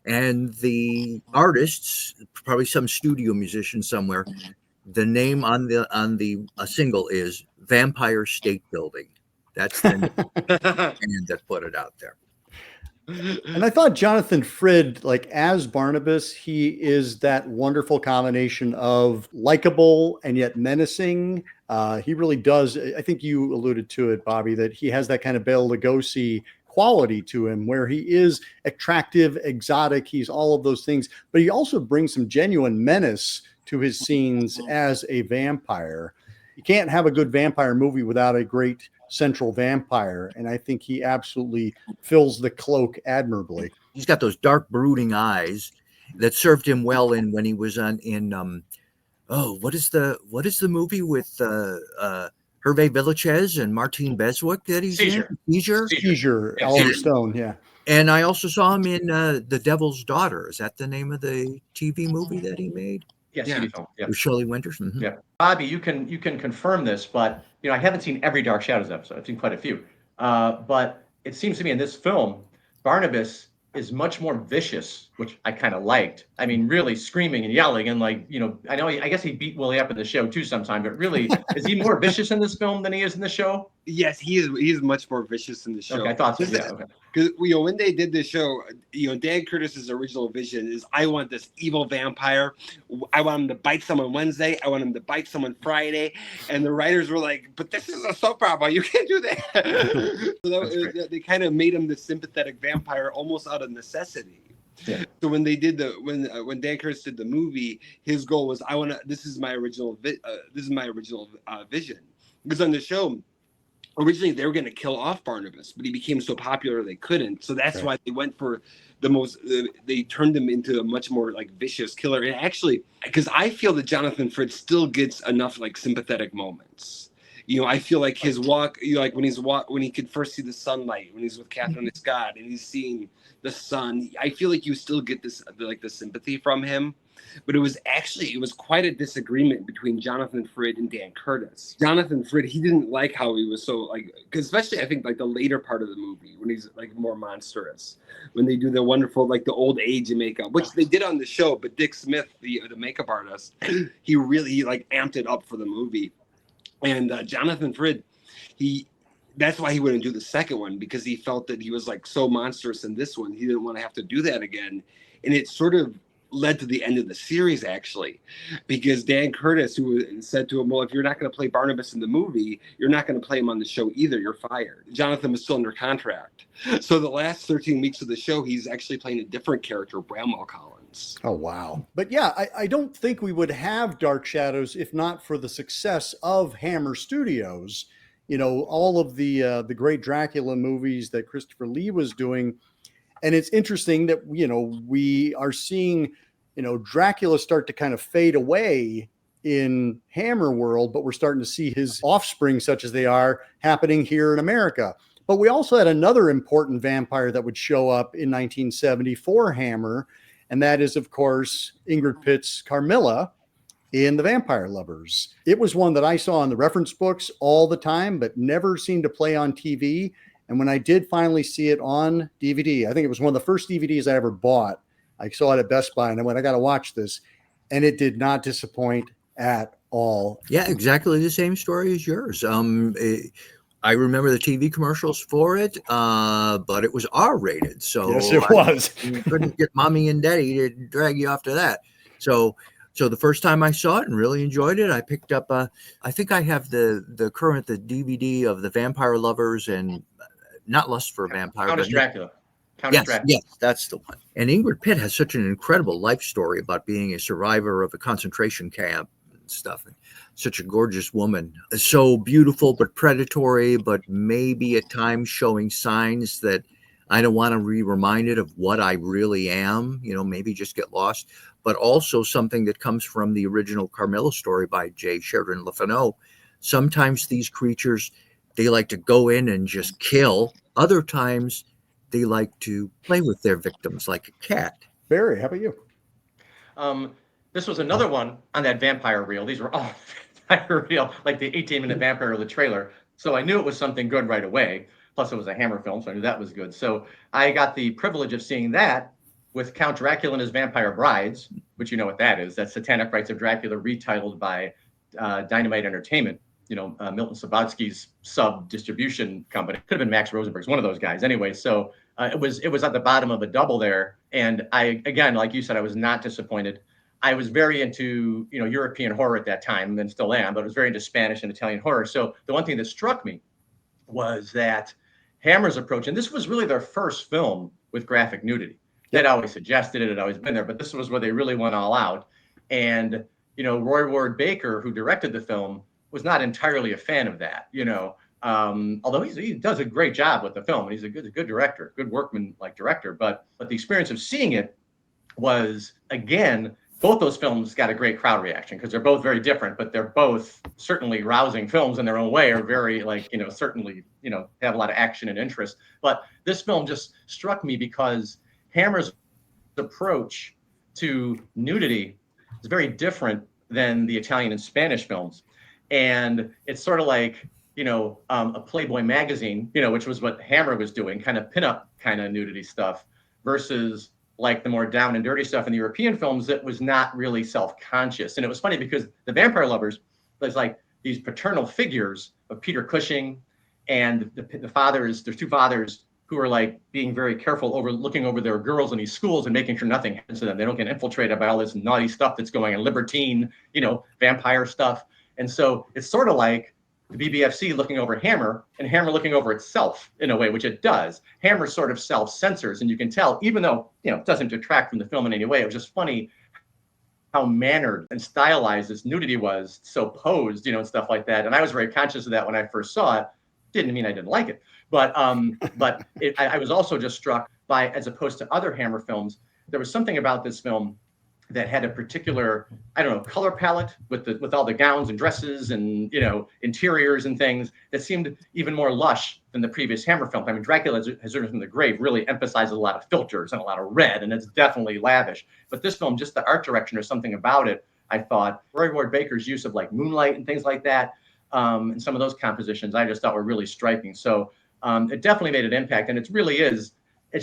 And the artists, probably some studio musician somewhere, the name on the single is Vampire State Building. That's the band that put it out there. And I thought Jonathan Frid, like as Barnabas, he is that wonderful combination of likable and yet menacing. He really does. I think you alluded to it, Bobby, that he has that kind of Bela Lugosi quality to him where he is attractive, exotic. He's all of those things, but he also brings some genuine menace to his scenes as a vampire. You can't have a good vampire movie without a great central vampire, and I think he absolutely fills the cloak admirably. He's got those dark, brooding eyes that served him well in when he was in what is the movie with Hervé Villachez and Martine Beswick that he's Seizure. in? Seizure, Yeah, Oliver Seizure. Stone, yeah. And I also saw him in The Devil's Daughter. Is that the name of the TV movie that he made? Yes, Yeah. TV film. Yeah. With Shirley Winters? Mhm. Yeah. Bobby, you can confirm this, but I haven't seen every Dark Shadows episode. I've seen quite a few. But it seems to me in this film, Barnabas is much more vicious, which I kind of liked. I mean, really screaming and yelling and I guess he beat Willie up in the show too sometime, but really, is he more vicious in this film than he is in the show? Yes, he is much more vicious in the show. Okay, I thought so. Yeah. Okay. Because when they did the show, Dan Curtis's original vision is, I want this evil vampire. I want him to bite someone Wednesday. I want him to bite someone Friday. And the writers were like, "But this is a soap opera. You can't do that." So they kind of made him the sympathetic vampire almost out of necessity. Yeah. So when they did when Dan Curtis did the movie, his goal was, this is my original vision. Because on the show, originally they were going to kill off Barnabas, but he became so popular they couldn't. So that's why they went for they turned him into a much more vicious killer. And actually, because I feel that Jonathan Frid still gets enough sympathetic moments. I feel like his walk, when he could first see the sunlight, when he's with Catherine Scott and he's seeing the sun, I feel like you still get this the sympathy from him. But it was quite a disagreement between Jonathan Frid and Dan Curtis. Jonathan Frid, he didn't like how he was so because especially I think the later part of the movie when he's more monstrous, when they do the wonderful the old age makeup, which they did on the show. But Dick Smith, the makeup artist, he really amped it up for the movie. And Jonathan Frid, that's why he wouldn't do the second one, because he felt that he was so monstrous in this one. He didn't want to have to do that again. And it sort of led to the end of the series, actually, because Dan Curtis, who said to him, "Well, if you're not going to play Barnabas in the movie, you're not going to play him on the show either. You're fired." Jonathan was still under contract. So the last 13 weeks of the show, he's actually playing a different character, Bramwell Collins. Oh, wow. But yeah, I don't think we would have Dark Shadows if not for the success of Hammer Studios. All of the great Dracula movies that Christopher Lee was doing. And it's interesting that, we are seeing, Dracula start to kind of fade away in Hammer world, but we're starting to see his offspring, such as they are, happening here in America. But we also had another important vampire that would show up in 1974 Hammer, and that is, of course, Ingrid Pitt's Carmilla in The Vampire Lovers. It was one that I saw in the reference books all the time, but never seemed to play on TV. And when I did finally see it on DVD, I think it was one of the first DVDs I ever bought. I saw it at Best Buy and I went, I got to watch this. And it did not disappoint at all. Yeah, exactly the same story as yours. I remember the TV commercials for it, but it was R-rated. So yes, it was. You couldn't get mommy and daddy to drag you off to that. So the first time I saw it and really enjoyed it, I picked up, I think I have the DVD of The Vampire Lovers and not Lust for a Vampire. Count Dracula. Yes, that's the one. And Ingrid Pitt has such an incredible life story about being a survivor of a concentration camp and stuff. And such a gorgeous woman. So beautiful, but predatory, but maybe at times showing signs that I don't want to be reminded of what I really am, maybe just get lost. But also something that comes from the original Carmilla story by J. Sheridan Le Fanu. Sometimes these creatures, they like to go in and just kill. Other times, they like to play with their victims like a cat. Barry, how about you? This was another one on that vampire reel. These were all vampire reel, like the 18-minute vampire reel, the trailer. So I knew it was something good right away. Plus, it was a Hammer film, so I knew that was good. So I got the privilege of seeing that with Count Dracula and his Vampire Brides, which you know what that is. That's Satanic Rites of Dracula retitled by Dynamite Entertainment, Milton Subotsky's sub-distribution company. Could have been Max Rosenberg's, one of those guys. Anyway, so it was at the bottom of a double there. And I, again, like you said, I was not disappointed. I was very into, European horror at that time, and still am, but I was very into Spanish and Italian horror. So the one thing that struck me was that Hammer's approach, and this was really their first film with graphic nudity. They'd always suggested it, had always been there, but this was where they really went all out. And, Roy Ward Baker, who directed the film, was not entirely a fan of that, although he does a great job with the film. He's a good director, good workman-like director. But the experience of seeing it was, again, both those films got a great crowd reaction because they're both very different, but they're both certainly rousing films in their own way, are very certainly, have a lot of action and interest. But this film just struck me because Hammer's approach to nudity is very different than the Italian and Spanish films. And it's sort of like, a Playboy magazine, which was what Hammer was doing, kind of pinup kind of nudity stuff, versus like the more down and dirty stuff in the European films that was not really self-conscious. And it was funny because the Vampire Lovers, there's like these paternal figures of Peter Cushing and the fathers, there's two fathers who are like being very careful looking over their girls in these schools and making sure nothing happens to them. They don't get infiltrated by all this naughty stuff that's going on, libertine, vampire stuff. And so it's sort of like the BBFC looking over Hammer and Hammer looking over itself in a way, which it does. Hammer sort of self-censors, and you can tell, even though, it doesn't detract from the film in any way. It was just funny how mannered and stylized this nudity was, so posed, and stuff like that. And I was very conscious of that when I first saw it. Didn't mean I didn't like it, but I was also just struck by, as opposed to other Hammer films, there was something about this film that had a particular, color palette with all the gowns and dresses and, interiors and things that seemed even more lush than the previous Hammer film. I mean, Dracula has Risen from the Grave really emphasizes a lot of filters and a lot of red, and it's definitely lavish. But this film, just the art direction or something about it, I thought, Roy Ward Baker's use of like moonlight and things like that, and some of those compositions I just thought were really striking. So it definitely made an impact, and it's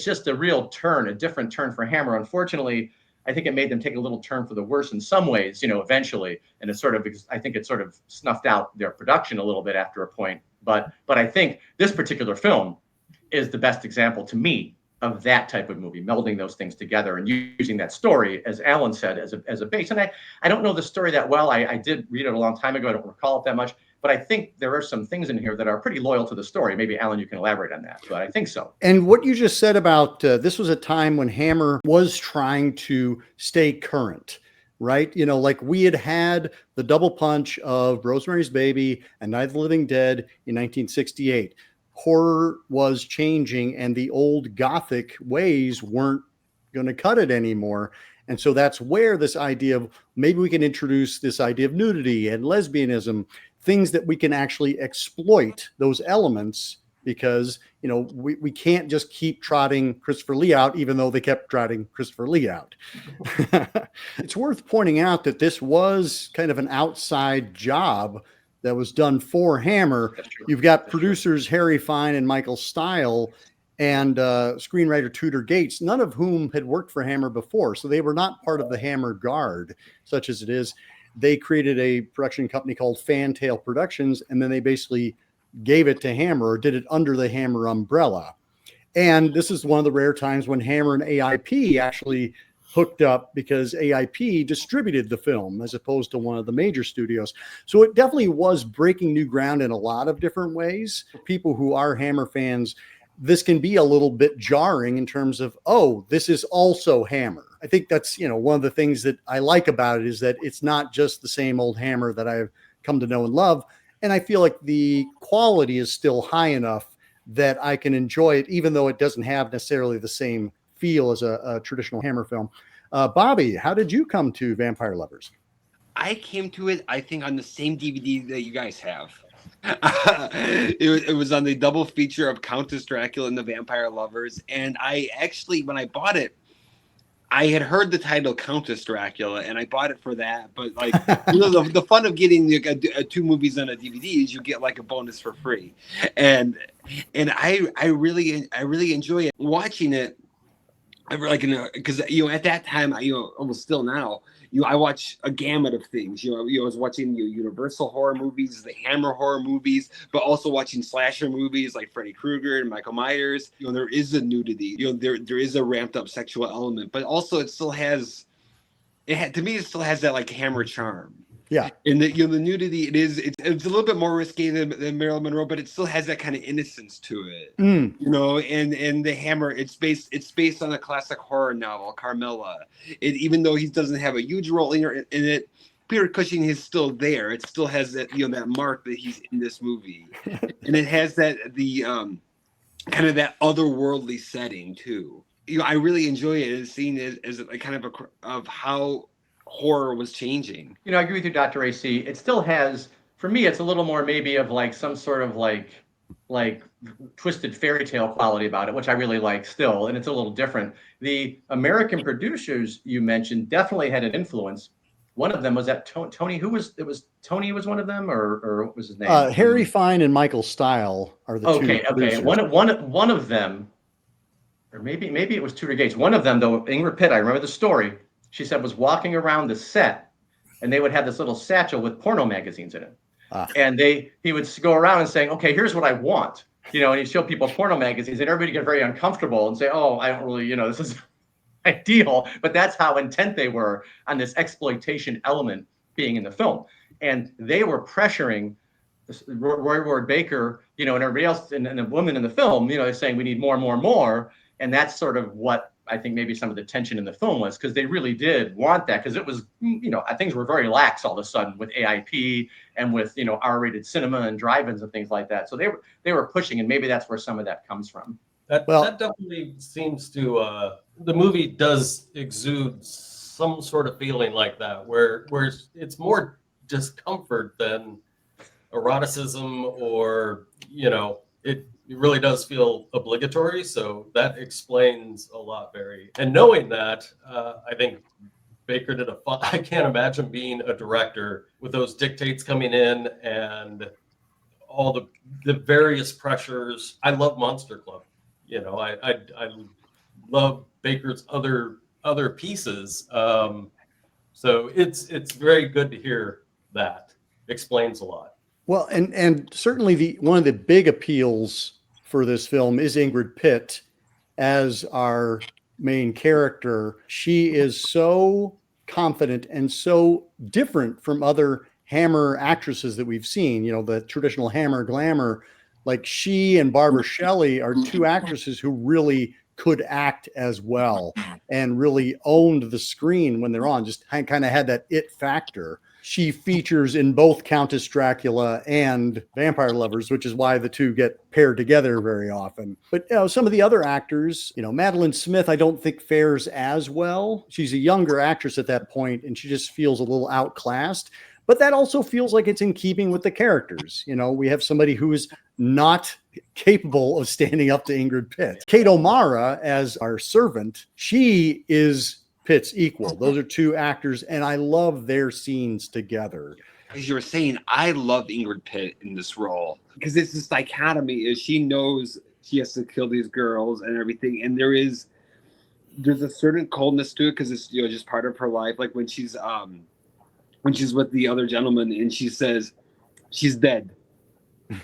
just a real turn, a different turn for Hammer. Unfortunately, I think it made them take a little turn for the worse in some ways, eventually. And I think it sort of snuffed out their production a little bit after a point. But I think this particular film is the best example to me of that type of movie, melding those things together and using that story, as Alan said, as a base. And I don't know the story that well. I did read it a long time ago. I don't recall it that much. But I think there are some things in here that are pretty loyal to the story. Maybe, Alan, you can elaborate on that, but I think so. And what you just said about this was a time when Hammer was trying to stay current, right? Like we had the double punch of Rosemary's Baby and Night of the Living Dead in 1968. Horror was changing and the old Gothic ways weren't going to cut it anymore. And so that's where this idea of maybe we can introduce this idea of nudity and lesbianism, things that we can actually exploit those elements, because, we can't just keep trotting Christopher Lee out, even though they kept trotting Christopher Lee out. It's worth pointing out that this was kind of an outside job that was done for Hammer. You've got producers Harry Fine and Michael Stile and screenwriter Tudor Gates, none of whom had worked for Hammer before. So they were not part of the Hammer guard, such as it is. They created a production company called Fantail Productions, and then they basically gave it to Hammer, or did it under the Hammer umbrella. And this is one of the rare times when Hammer and AIP actually hooked up, because AIP distributed the film as opposed to one of the major studios. So it definitely was breaking new ground in a lot of different ways. For people who are Hammer fans, this can be a little bit jarring in terms of, oh, this is also Hammer. I think that's, one of the things that I like about it is that it's not just the same old Hammer that I've come to know and love. And I feel like the quality is still high enough that I can enjoy it, even though it doesn't have necessarily the same feel as a traditional Hammer film. Bobby, how did you come to Vampire Lovers? I came to it, I think, on the same DVD that you guys have. It was on the double feature of Countess Dracula and the Vampire Lovers. And I actually, when I bought it, I had heard the title Countess Dracula, and I bought it for that. But like, the fun of getting two movies on a DVD is you get like a bonus for free, and I really enjoy it. Watching it, like, because at that time, almost still now, I watch a gamut of things. I was watching Universal horror movies, the Hammer horror movies, but also watching slasher movies like Freddy Krueger and Michael Myers. There is a nudity. There is a ramped up sexual element, but also it still has. To me, it still has that like Hammer charm. Yeah. And the nudity, it's a little bit more risque than Marilyn Monroe, but it still has that kind of innocence to it. And the Hammer, it's based on a classic horror novel, Carmilla. Even though he doesn't have a huge role in it, Peter Cushing is still there. It still has that that mark that he's in this movie, and it has the kind of that otherworldly setting too. I really enjoy it as seeing it as a kind of how horror was changing. I agree with you, Dr. AC. It still has, for me, it's a little more maybe of like some sort of like twisted fairy tale quality about it, which I really like still, and it's a little different. The American producers you mentioned definitely had an influence. One of them was that Tony. Tony was one of them, or what was his name? Harry Fine and Michael Stile are the two. Okay. One of them, or maybe it was Tudor Gates. One of them, though, Ingrid Pitt, I remember the story. She said was walking around the set, and they would have this little satchel with porno magazines in it. And he would go around and saying, okay, here's what I want, and he'd show people porno magazines, and everybody get very uncomfortable and say, oh, I don't really, this is ideal. But that's how intent they were on this exploitation element being in the film. And they were pressuring Roy Ward Baker, and everybody else, and the woman in the film, they're saying we need more and more and more. And that's sort of what I think maybe some of the tension in the film was, because they really did want that, because it was, things were very lax all of a sudden with AIP and with, R-rated cinema and drive-ins and things like that. So they were pushing, and maybe that's where some of that comes from. That definitely seems to, the movie does exude some sort of feeling like that, where it's more discomfort than eroticism, or, it really does feel obligatory. So that explains a lot, Barry. And knowing that, I think Baker did I can't imagine being a director with those dictates coming in and all the various pressures. I love Monster Club. I love Baker's other pieces. So it's very good to hear that. Explains a lot. Well, and certainly one of the big appeals for this film is Ingrid Pitt as our main character. She is so confident and so different from other Hammer actresses that we've seen, the traditional Hammer glamour. Like, she and Barbara Shelley are two actresses who really could act as well and really owned the screen when they're on, just kind of had that it factor. She features in both Countess Dracula and Vampire Lovers, which is why the two get paired together very often. But some of the other actors, Madeline Smith, I don't think fares as well. She's a younger actress at that point, and she just feels a little outclassed. But that also feels like it's in keeping with the characters. We have somebody who is not capable of standing up to Ingrid Pitt. Kate O'Mara as our servant, she is Pitt's equal. Those are two actors, and I love their scenes together. As you were saying, I love Ingrid Pitt in this role, because it's this dichotomy. Is she knows she has to kill these girls and everything, and there's a certain coldness to it, because it's just part of her life. Like when she's with the other gentleman and she says she's dead,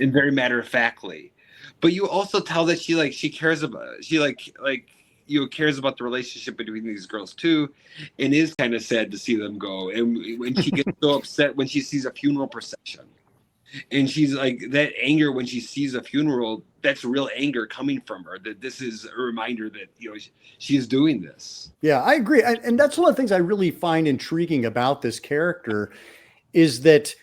and very matter of factly, but you also tell that she cares about cares about the relationship between these girls too, and is kind of sad to see them go. And when she gets so upset when she sees a funeral procession, and she's like, that anger when she sees a funeral, that's real anger coming from her, that this is a reminder that she is doing this. Yeah, I agree. And that's one of the things I really find intriguing about this character, is that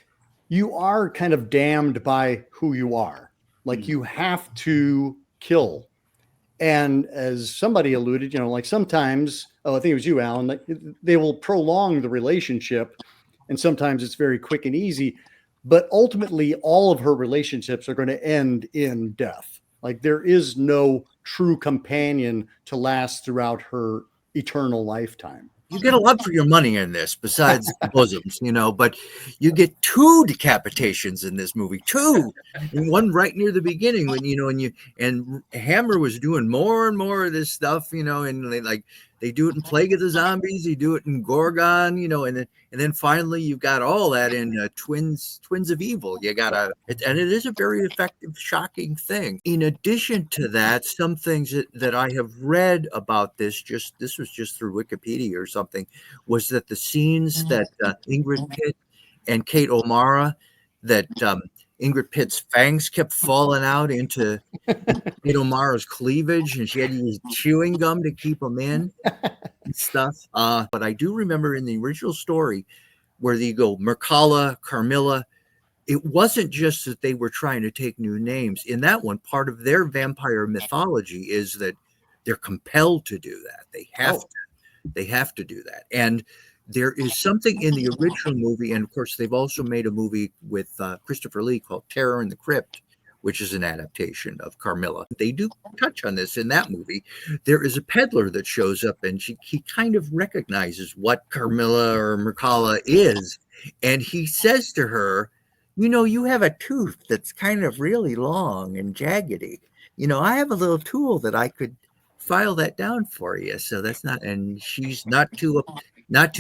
you are kind of damned by who you are. Like, you have to kill. And as somebody alluded, like sometimes, I think it was you, Alan, like they will prolong the relationship, and sometimes it's very quick and easy, but ultimately all of her relationships are going to end in death. Like, there is no true companion to last throughout her eternal lifetime. you get a lot for your money in this, besides the bosoms, but you get 2 decapitations in this movie, 2, and one right near the beginning when, and Hammer was doing more and more of this stuff, and they do it in Plague of the Zombies, they do it in Gorgon, and then finally you've got all that in Twins of Evil. You got and it is a very effective, shocking thing. In addition to that, some things that I have read about this was just through Wikipedia or something, was that the scenes that Ingrid Pitt and Kate O'Mara, that Ingrid Pitt's fangs kept falling out into Kate O'Mara's cleavage, and she had to use chewing gum to keep them in and stuff. But I do remember in the original story where they go Mercala, Carmilla, it wasn't just that they were trying to take new names. In that one, part of their vampire mythology is that they're compelled to do that. They have to do that. And there is something in the original movie, and of course they've also made a movie with Christopher Lee called Terror in the Crypt, which is an adaptation of Carmilla. They do touch on this in that movie. There is a peddler that shows up, and he kind of recognizes what Carmilla or Mercala is, and he says to her, you have a tooth that's kind of really long and jaggedy. I have a little tool that I could file that down for you. So that's not, and she's not too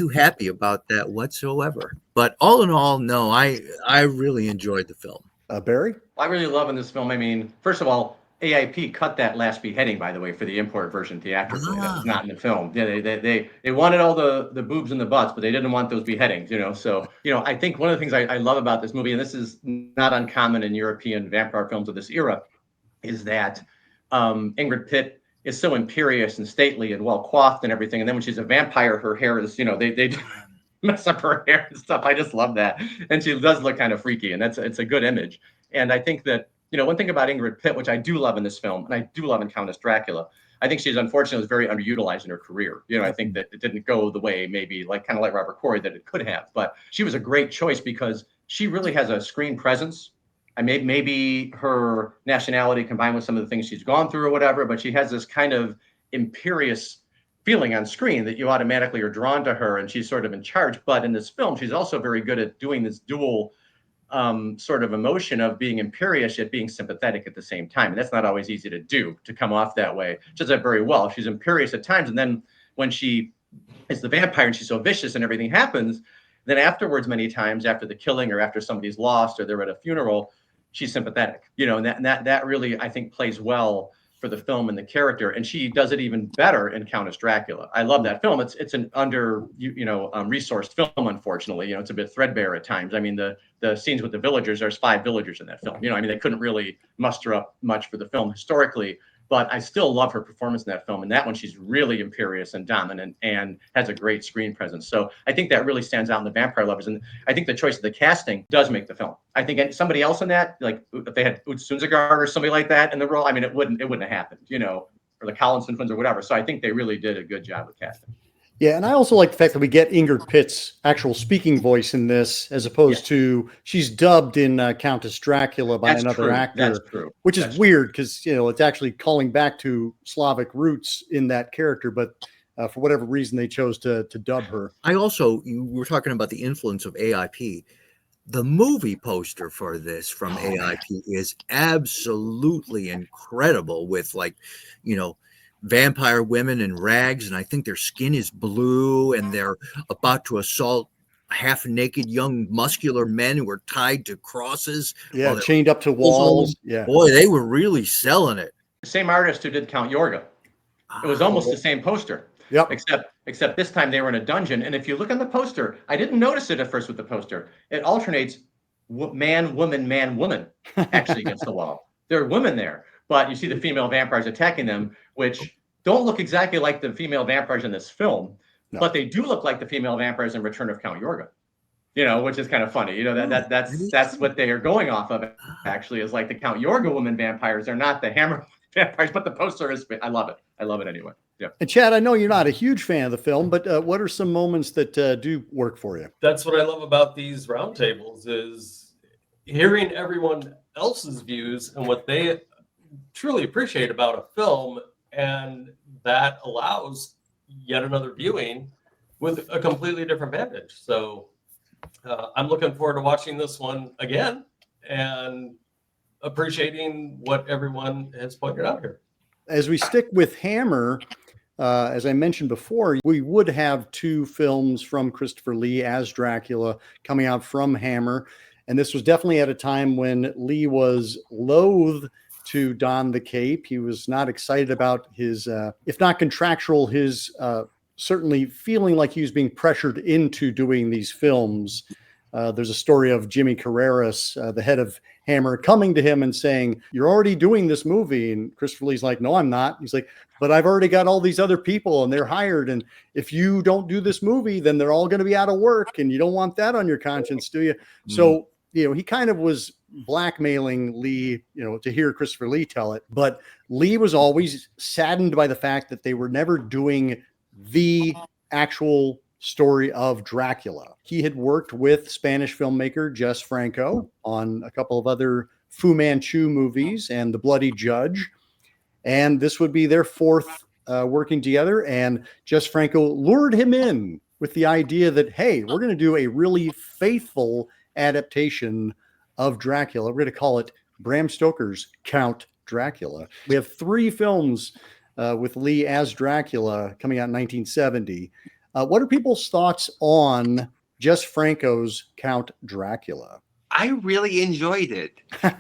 happy about that whatsoever. But all in all, no, I really enjoyed the film. Barry? I really love in this film. I mean, first of all, AIP cut that last beheading, by the way, for the import version theatrically. That was not in the film. Yeah, they wanted all the boobs and the butts, but they didn't want those beheadings, So, I think one of the things I love about this movie, and this is not uncommon in European vampire films of this era, is that Ingrid Pitt is so imperious and stately and well coiffed and everything. And then when she's a vampire, her hair is, they mess up her hair and stuff. I just love that. And she does look kind of freaky, and it's a good image. And I think that, one thing about Ingrid Pitt, which I do love in this film, and I do love in Countess Dracula, I think she's unfortunately was very underutilized in her career. I think that it didn't go the way maybe kind of like Robert Corey that it could have. But she was a great choice because she really has a screen presence. I maybe her nationality combined with some of the things she's gone through or whatever, but she has this kind of imperious feeling on screen that you automatically are drawn to her, and she's sort of in charge. But in this film, she's also very good at doing this dual sort of emotion of being imperious yet being sympathetic at the same time. And that's not always easy to do, to come off that way. She does that very well. She's imperious at times, and then when she is the vampire and she's so vicious and everything happens, then afterwards, many times after the killing or after somebody's lost or they're at a funeral, she's sympathetic, and that really, I think, plays well for the film and the character. And she does it even better in Countess Dracula. I love that film. It's an under, resourced film, unfortunately. It's a bit threadbare at times. I mean, the scenes with the villagers, there's 5 villagers in that film. They couldn't really muster up much for the film historically, but I still love her performance in that film. And that one, she's really imperious and dominant and has a great screen presence. So I think that really stands out in the vampire lovers. And I think the choice of the casting does make the film. I think somebody else in that, like if they had Sunzigar or somebody like that in the role, I mean, it wouldn't have happened, or the Collinson twins or whatever. So I think they really did a good job with casting. Yeah, and I also like the fact that we get Ingrid Pitt's actual speaking voice in this, as opposed to she's dubbed in Countess Dracula by another actor. That's true. Which is weird because it's actually calling back to Slavic roots in that character, but for whatever reason they chose to dub her. You were talking about the influence of AIP. The movie poster for this from AIP is absolutely incredible, with vampire women in rags, and I think their skin is blue, and they're about to assault half-naked young muscular men who are tied to crosses. Yeah, chained up to walls. Yeah, boy, they were really selling it. The same artist who did Count Yorga. It was almost the same poster. Yep. Except this time they were in a dungeon, and if you look on the poster, I didn't notice it at first with the poster. It alternates man, woman, actually against the wall. There are women there. But you see the female vampires attacking them, which don't look exactly like the female vampires in this film, but they do look like the female vampires in Return of Count Yorga, which is kind of funny. That's what they are going off of, actually, is like the Count Yorga woman vampires. They're not the Hammer vampires, but the poster is, I love it. I love it anyway. Yeah. And Chad, I know you're not a huge fan of the film, but what are some moments that do work for you? That's what I love about these roundtables, is hearing everyone else's views and what they truly appreciate about a film, and that allows yet another viewing with a completely different vantage. So I'm looking forward to watching this one again and appreciating what everyone has pointed out here. As we stick with Hammer, as I mentioned before, we would have 2 films from Christopher Lee as Dracula coming out from Hammer. And this was definitely at a time when Lee was loath to don the cape. He was not excited about his, if not contractual, his certainly feeling like he was being pressured into doing these films. There's a story of Jimmy Carreras, the head of Hammer, coming to him and saying, "You're already doing this movie." And Christopher Lee's like, "No, I'm not." He's like, "But I've already got all these other people and they're hired. And if you don't do this movie, then they're all going to be out of work. And you don't want that on your conscience, do you?" So, he kind of was blackmailing Lee, to hear Christopher Lee tell it. But Lee was always saddened by the fact that they were never doing the actual story of Dracula. He had worked with Spanish filmmaker Jess Franco on a couple of other Fu Manchu movies and The Bloody Judge. And this would be their 4th working together. And Jess Franco lured him in with the idea that, hey, we're going to do a really faithful adaptation of Dracula. We're going to call it Bram Stoker's Count Dracula. We have 3 films with Lee as Dracula coming out in 1970. What are people's thoughts on Jess Franco's Count Dracula? I really enjoyed it.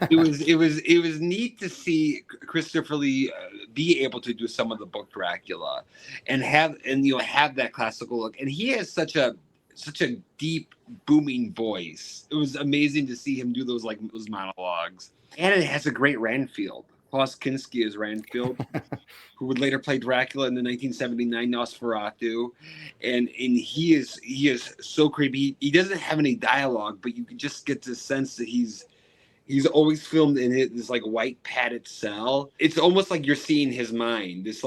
It was neat to see Christopher Lee be able to do some of the book Dracula and have that classical look. And he has such a deep, booming voice. It was amazing to see him do those monologues. And it has a great Ranfield. Klaus Kinski is Ranfield, who would later play Dracula in the 1979 Nosferatu, and he is so creepy. He doesn't have any dialogue, but you can just get the sense that he's always filmed in this white padded cell. It's almost like you're seeing his mind. This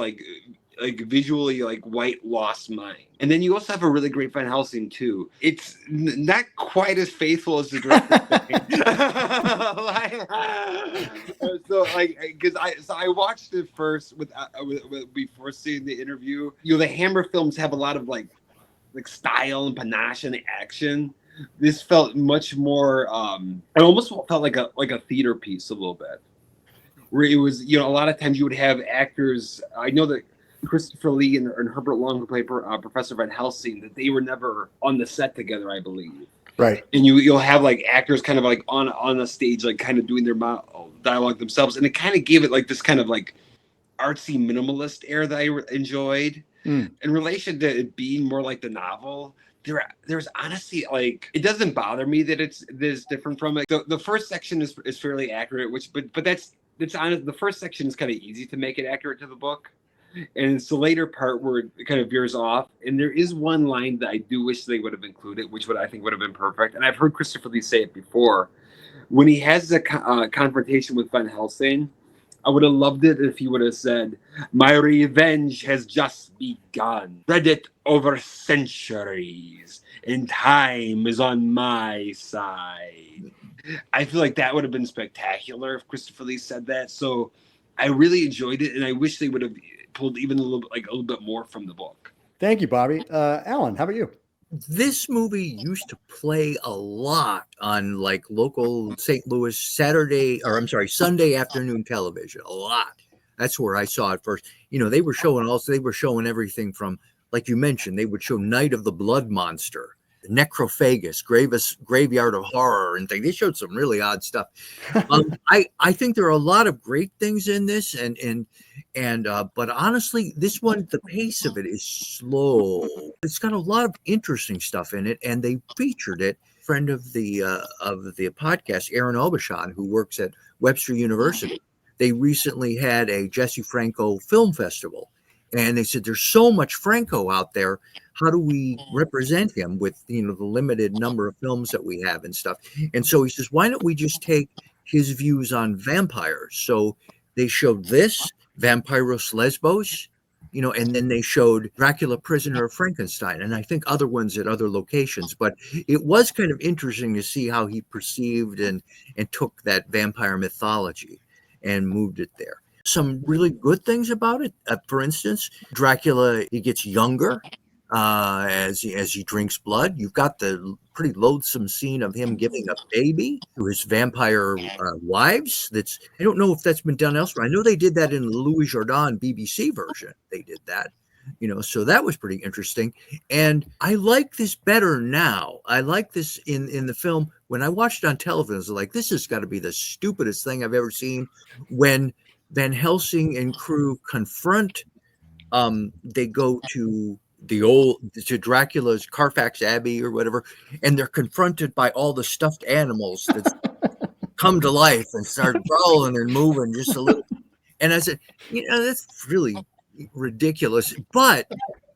visually white lost mind. And then you also have a really great Van Helsing too. It's not quite as faithful as the director. I watched it first with before seeing the interview. The Hammer films have a lot of like style and panache and action. This felt much more. It almost felt like a theater piece a little bit, where it was a lot of times you would have actors. I know that Christopher Lee and Herbert Long, who played Professor Van Helsing, that they were never on the set together, I believe. Right. And you'll have actors kind of on a stage, kind of doing their dialogue themselves, and it kind of gave it this kind of artsy minimalist air that I enjoyed. In relation to it being more like the novel, there's honestly it doesn't bother me that it's this different from it. The first section is fairly accurate, but that's honest. The first section is kind of easy to make it accurate to the book. And it's the later part where it kind of veers off. And there is one line that I do wish they would have included, which I think would have been perfect. And I've heard Christopher Lee say it before. When he has the confrontation with Van Helsing, I would have loved it if he would have said, "My revenge has just begun. Spread it over centuries, and time is on my side." I feel like that would have been spectacular if Christopher Lee said that. So I really enjoyed it, and I wish they would have pulled even a little bit more from the book. Thank you, Bobby. Alan, how about you? This movie used to play a lot on local St. Louis Sunday afternoon television. A lot. That's where I saw it first. They were showing everything from, like you mentioned, they would show Night of the Blood Monster, Necrophagus, Graveyard of Horror, and things. They showed some really odd stuff. I think there are a lot of great things in this, but honestly, this one, the pace of it is slow. It's got a lot of interesting stuff in it, and they featured it. Friend of the podcast, Aaron Obashan, who works at Webster University. They recently had a Jesse Franco film festival. And they said, there's so much Franco out there. How do we represent him with, the limited number of films that we have and stuff? And so he says, why don't we just take his views on vampires? So they showed this, Vampiros Lesbos, and then they showed Dracula, Prisoner of Frankenstein, and I think other ones at other locations. But it was kind of interesting to see how he perceived and took that vampire mythology and moved it there. Some really good things about it. For instance, Dracula, he gets younger. as he drinks blood. You've got the pretty loathsome scene of him giving a baby to his vampire wives. I don't know if that's been done elsewhere. I know they did that in the Louis Jourdan BBC version. They did that, so that was pretty interesting. And I like this better now. I like this in the film. When I watched it on television, I was like, this has got to be the stupidest thing I've ever seen. When Van Helsing and crew confront, they go to Dracula's Carfax Abbey or whatever, and they're confronted by all the stuffed animals that come to life and start growling and moving just a little. And I said, that's really ridiculous. But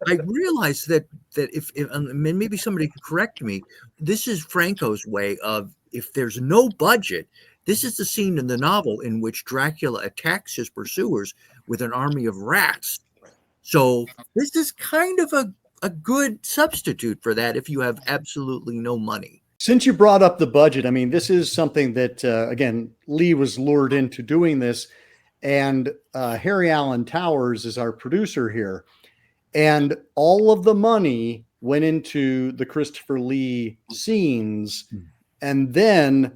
I realized that if maybe somebody could correct me, this is Franco's way of, if there's no budget, this is the scene in the novel in which Dracula attacks his pursuers with an army of rats. So this is kind of a good substitute for that if you have absolutely no money. Since you brought up the budget, I mean, this is something that, again, Lee was lured into doing this. And Harry Alan Towers is our producer here. And all of the money went into the Christopher Lee scenes. And then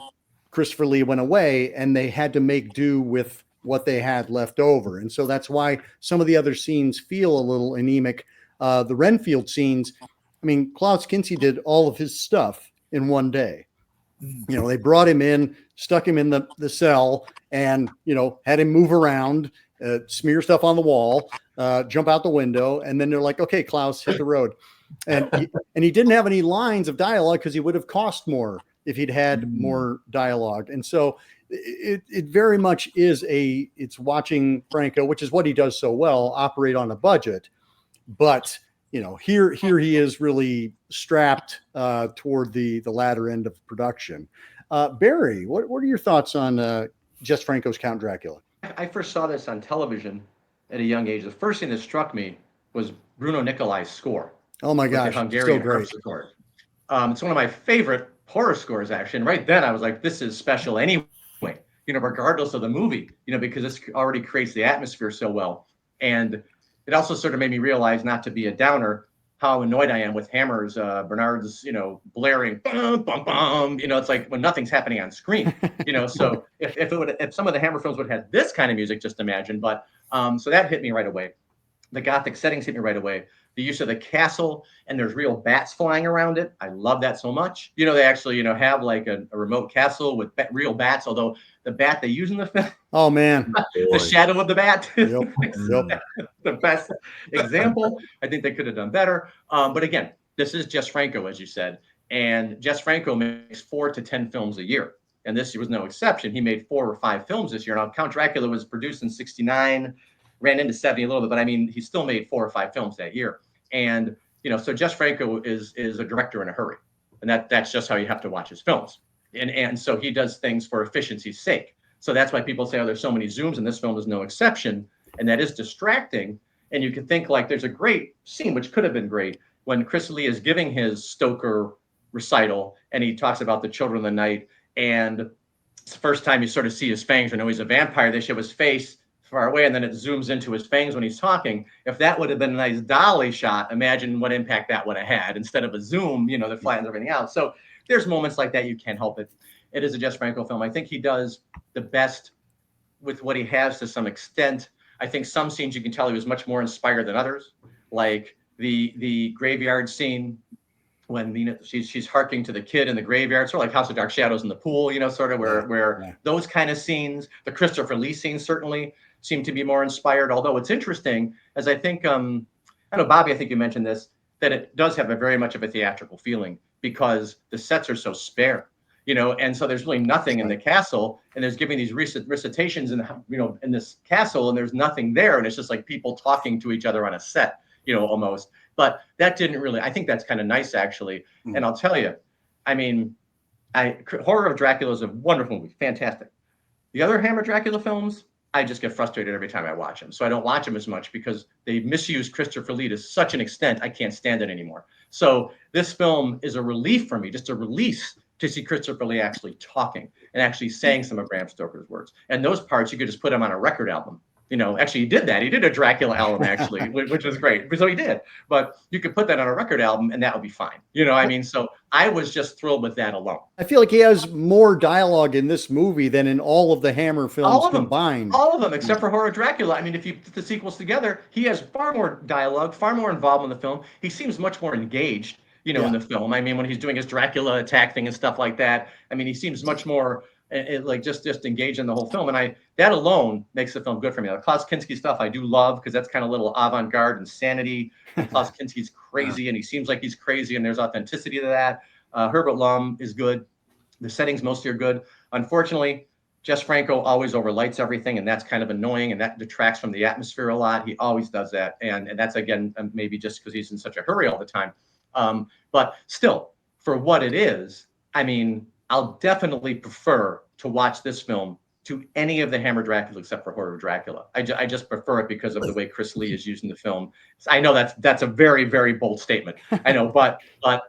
Christopher Lee went away and they had to make do with what they had left over. And so that's why some of the other scenes feel a little anemic. The Renfield scenes, I mean, Klaus Kinski did all of his stuff in one day. They brought him in, stuck him in the cell and, had him move around, smear stuff on the wall, jump out the window. And then they're like, okay, Klaus, hit the road. And he didn't have any lines of dialogue because he would have cost more if he'd had more dialogue. And so it very much is it's watching Franco, which is what he does so well, operate on a budget. But, here he is really strapped toward the latter end of production. Barry, what are your thoughts on Jess Franco's Count Dracula? I first saw this on television at a young age. The first thing that struck me was Bruno Nicolai's score. Oh my gosh, the Hungarian so great. harpsichord. It's one of my favorite horror scores, actually. And right then I was like, this is special anyway, regardless of the movie, because this already creates the atmosphere so well. And it also sort of made me realize, not to be a downer, how annoyed I am with Hammer's, Bernard's, blaring, bum, bum, bum. It's like when nothing's happening on screen, so if some of the Hammer films would have had this kind of music, just imagine. But so that hit me right away. The Gothic settings hit me right away. The use of the castle, and there's real bats flying around it. I love that so much. They actually, have like a remote castle with real bats, although the bat they use in the film, oh man, the shadow of the bat, Yep. the best example. I think they could have done better. But again, this is Jess Franco, as you said, and Jess Franco makes 4 to 10 films a year. And this year was no exception. He made 4 or 5 films this year. Now, Count Dracula was produced in 1969. Ran into 70 a little bit, but I mean, he still made 4 or 5 films that year. And, so Jess Franco is a director in a hurry. And that's just how you have to watch his films. And so he does things for efficiency's sake. So that's why people say, oh, there's so many zooms, and this film is no exception. And that is distracting. And you can think like there's a great scene, which could have been great, when Chris Lee is giving his Stoker recital, and he talks about the children of the night. And it's the first time you sort of see his fangs. I know he's a vampire. They show his face far away, and then it zooms into his fangs when he's talking. If that would have been a nice dolly shot, imagine what impact that would have had instead of a zoom, that flattens everything out. So there's moments like that. You can't help it. It is a Jess Franco film. I think he does the best with what he has to some extent. I think some scenes you can tell he was much more inspired than others, like the graveyard scene when she's harking to the kid in the graveyard, sort of like House of Dark Shadows in the pool, sort of where those kind of scenes, the Christopher Lee scenes certainly seem to be more inspired. Although it's interesting, as I think, I know, Bobby, I think you mentioned this, that it does have a very much of a theatrical feeling because the sets are so spare, and so there's really nothing in the castle, and there's giving these recitations in this castle, and there's nothing there, and it's just like people talking to each other on a set, almost. But that didn't really, I think that's kind of nice, actually. Mm-hmm. And I'll tell you, I mean, Horror of Dracula is a wonderful movie, fantastic. The other Hammer Dracula films, I just get frustrated every time I watch them. So I don't watch them as much because they misuse Christopher Lee to such an extent, I can't stand it anymore. So this film is a relief for me, just a release to see Christopher Lee actually talking and actually saying some of Bram Stoker's words. And those parts, you could just put them on a record album, Actually, he did that. He did a Dracula album, actually, which was great. So he did. But you could put that on a record album, and that would be fine. So I was just thrilled with that alone. I feel like he has more dialogue in this movie than in all of the Hammer films combined. All of them, except for Horror Dracula. I mean, if you put the sequels together, he has far more dialogue, far more involved in the film. He seems much more engaged, in the film. I mean, when he's doing his Dracula attack thing and stuff like that, I mean, he seems much more like just engaged in the whole film. And that alone makes the film good for me. The Klaus Kinski stuff I do love, because that's kind of a little avant-garde insanity. And Klaus Kinski's crazy, and he seems like he's crazy, and there's authenticity to that. Herbert Lom is good. The settings mostly are good. Unfortunately, Jess Franco always overlights everything, and that's kind of annoying, and that detracts from the atmosphere a lot. He always does that, and that's, again, maybe just because he's in such a hurry all the time. But still, for what it is, I mean, I'll definitely prefer to watch this film to any of the Hammer Dracula except for Horror Dracula. I just prefer it because of the way Chris Lee is using the film. I know that's a very, very bold statement. I know, but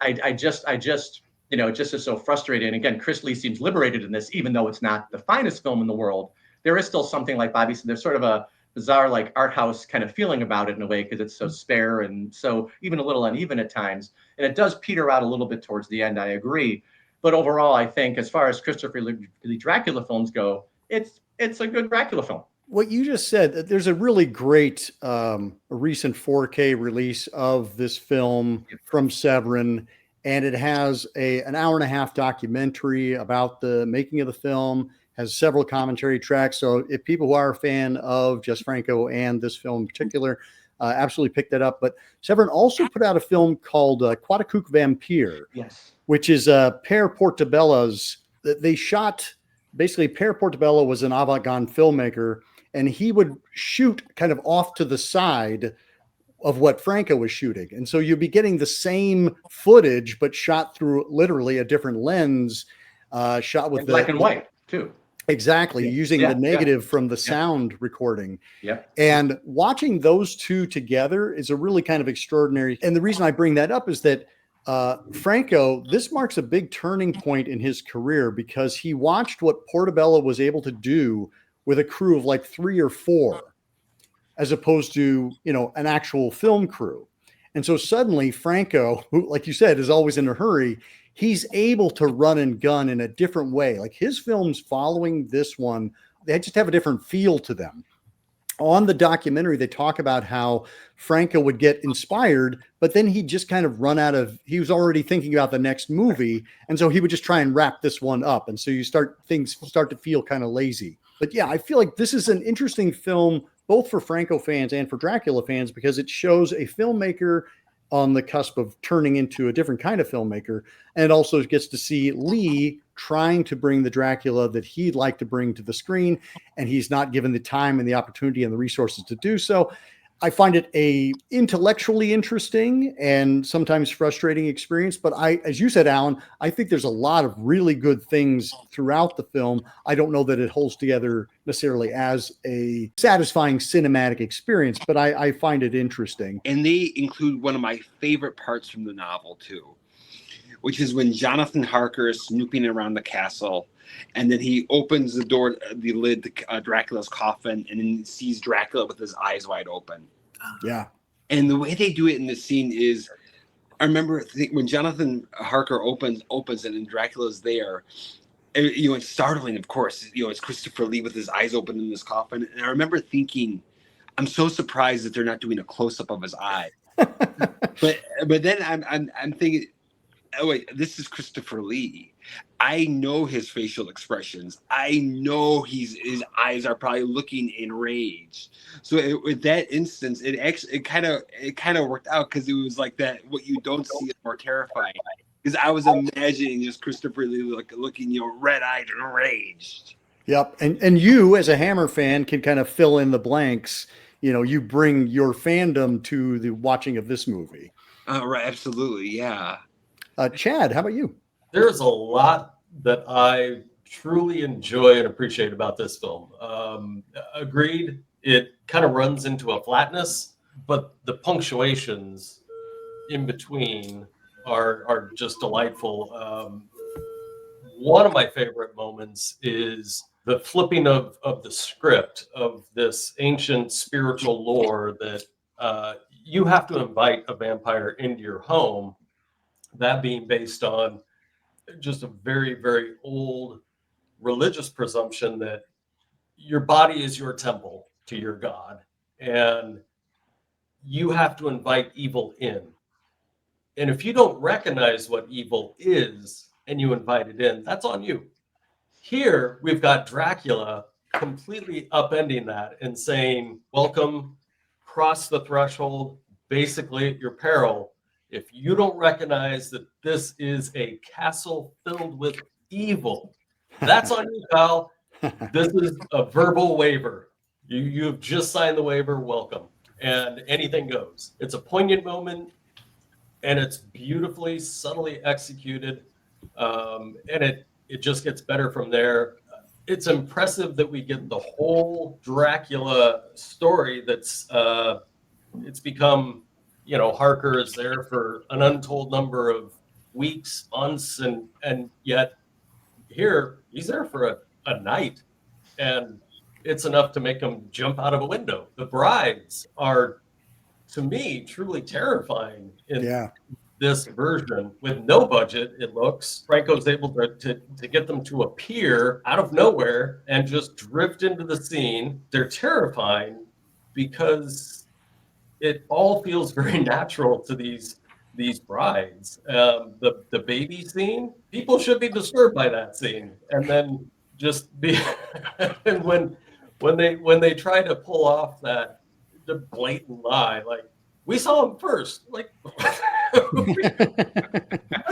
I just it just is so frustrating. And again, Chris Lee seems liberated in this, even though it's not the finest film in the world. There is still something, like Bobby said, there's sort of a bizarre, like, art house kind of feeling about it in a way, because it's so spare and so even a little uneven at times. And it does peter out a little bit towards the end, I agree. But overall, I think as far as Christopher Lee Dracula films go, it's a good Dracula film. What you just said, there's a really great recent 4K release of this film from Severin, and it has an hour-and-a-half documentary about the making of the film, has several commentary tracks. So if people who are a fan of Jess Franco and this film in particular, absolutely pick that up. But Severin also put out a film called Quaticook Vampire, which is Per Portabella's. They shot, basically, Per Portabella was an avant-garde filmmaker, and he would shoot kind of off to the side of what Franco was shooting. And so you'd be getting the same footage, but shot through literally a different lens, shot with black and white too. Exactly. Using the negative from the sound recording. And watching those two together is a really kind of extraordinary. And the reason I bring that up is that Franco, this marks a big turning point in his career, because he watched what Portabella was able to do with a crew of like 3 or 4, as opposed to, an actual film crew. And so suddenly Franco, who, like you said, is always in a hurry, he's able to run and gun in a different way. Like his films following this one, they just have a different feel to them. On the documentary, they talk about how Franco would get inspired, but then he'd just kind of he was already thinking about the next movie. And so he would just try and wrap this one up. And so things start to feel kind of lazy. But yeah, I feel like this is an interesting film, both for Franco fans and for Dracula fans, because it shows a filmmaker on the cusp of turning into a different kind of filmmaker. And it also gets to see Lee trying to bring the Dracula that he'd like to bring to the screen, and he's not given the time and the opportunity and the resources to do so. I find it a intellectually interesting and sometimes frustrating experience, but as you said, Alan, I think there's a lot of really good things throughout the film. I don't know that it holds together necessarily as a satisfying cinematic experience, but I find it interesting. And they include one of my favorite parts from the novel too, which is when Jonathan Harker is snooping around the castle, and then he opens the door, the lid to Dracula's coffin, and then sees Dracula with his eyes wide open. Yeah. And the way they do it in the scene is, I remember when Jonathan Harker opens it and Dracula's there, it's startling, of course. It's Christopher Lee with his eyes open in this coffin. And I remember thinking, I'm so surprised that they're not doing a close-up of his eye. but then I'm thinking, oh wait, this is Christopher Lee. I know his facial expressions. I know his eyes are probably looking enraged. So with that instance, it kind of worked out, because it was like that. What you don't see is more terrifying. Because I was imagining just Christopher Lee looking, red-eyed and enraged. Yep, and you as a Hammer fan can kind of fill in the blanks. You bring your fandom to the watching of this movie. Right, absolutely, yeah. Chad, how about you? There's a lot that I truly enjoy and appreciate about this film. Agreed, it kind of runs into a flatness, but the punctuations in between are just delightful. One of my favorite moments is the flipping of the script of this ancient spiritual lore that you have to invite a vampire into your home, that being based on just a very, very old religious presumption that your body is your temple to your God, and you have to invite evil in. And if you don't recognize what evil is and you invite it in, that's on you. Here, we've got Dracula completely upending that and saying, welcome, cross the threshold, basically at your peril. If you don't recognize that this is a castle filled with evil, that's on you, pal. This is a verbal waiver. You have just signed the waiver, welcome. And anything goes. It's a poignant moment, and it's beautifully, subtly executed. And it just gets better from there. It's impressive that we get the whole Dracula story that's it's become, Harker is there for an untold number of weeks, months, and yet here he's there for a night, and it's enough to make him jump out of a window. The brides are, to me, truly terrifying in this version. With no budget, it looks. Franco's able to get them to appear out of nowhere and just drift into the scene. They're terrifying because it all feels very natural to these brides. The baby scene, people should be disturbed by that scene, and then just be and when they try to pull off the blatant lie, like, we saw him first, like, no, you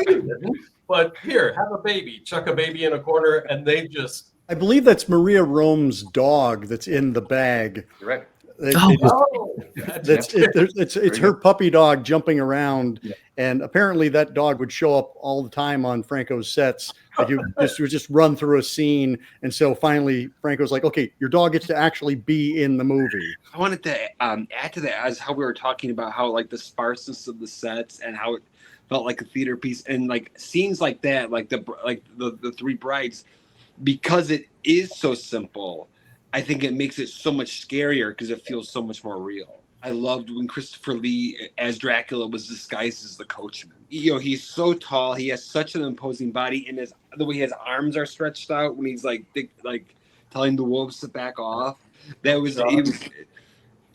didn't. But here, have a baby, chuck a baby in a corner, and they just. I believe that's Maria Rome's dog that's in the bag. You're right. It's her puppy dog jumping around, and apparently that dog would show up all the time on Franco's sets. Like he would just run through a scene, and so finally Franco's like, "Okay, your dog gets to actually be in the movie." I wanted to add to that, as how we were talking about how like the sparseness of the sets and how it felt like a theater piece, and like scenes like that, like the three brides, because it is so simple. I think it makes it so much scarier because it feels so much more real. I loved when Christopher Lee as Dracula was disguised as the coachman. He's so tall. He has such an imposing body, and the way his arms are stretched out when he's like telling the wolves to back off. It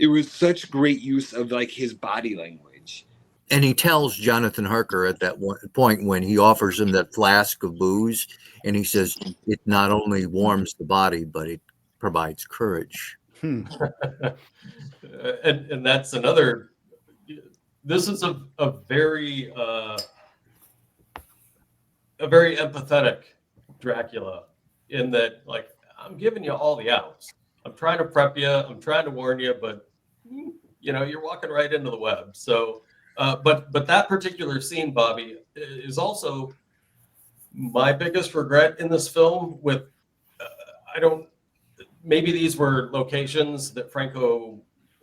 was such great use of like his body language. And he tells Jonathan Harker at that one point when he offers him that flask of booze, and he says it not only warms the body, but it provides courage. And that's another. This is a very empathetic Dracula, in that, like, I'm giving you all the outs. I'm trying to prep you. I'm trying to warn you, but you're walking right into the web. So, but that particular scene, Bobby, is also my biggest regret in this film. With maybe these were locations that Franco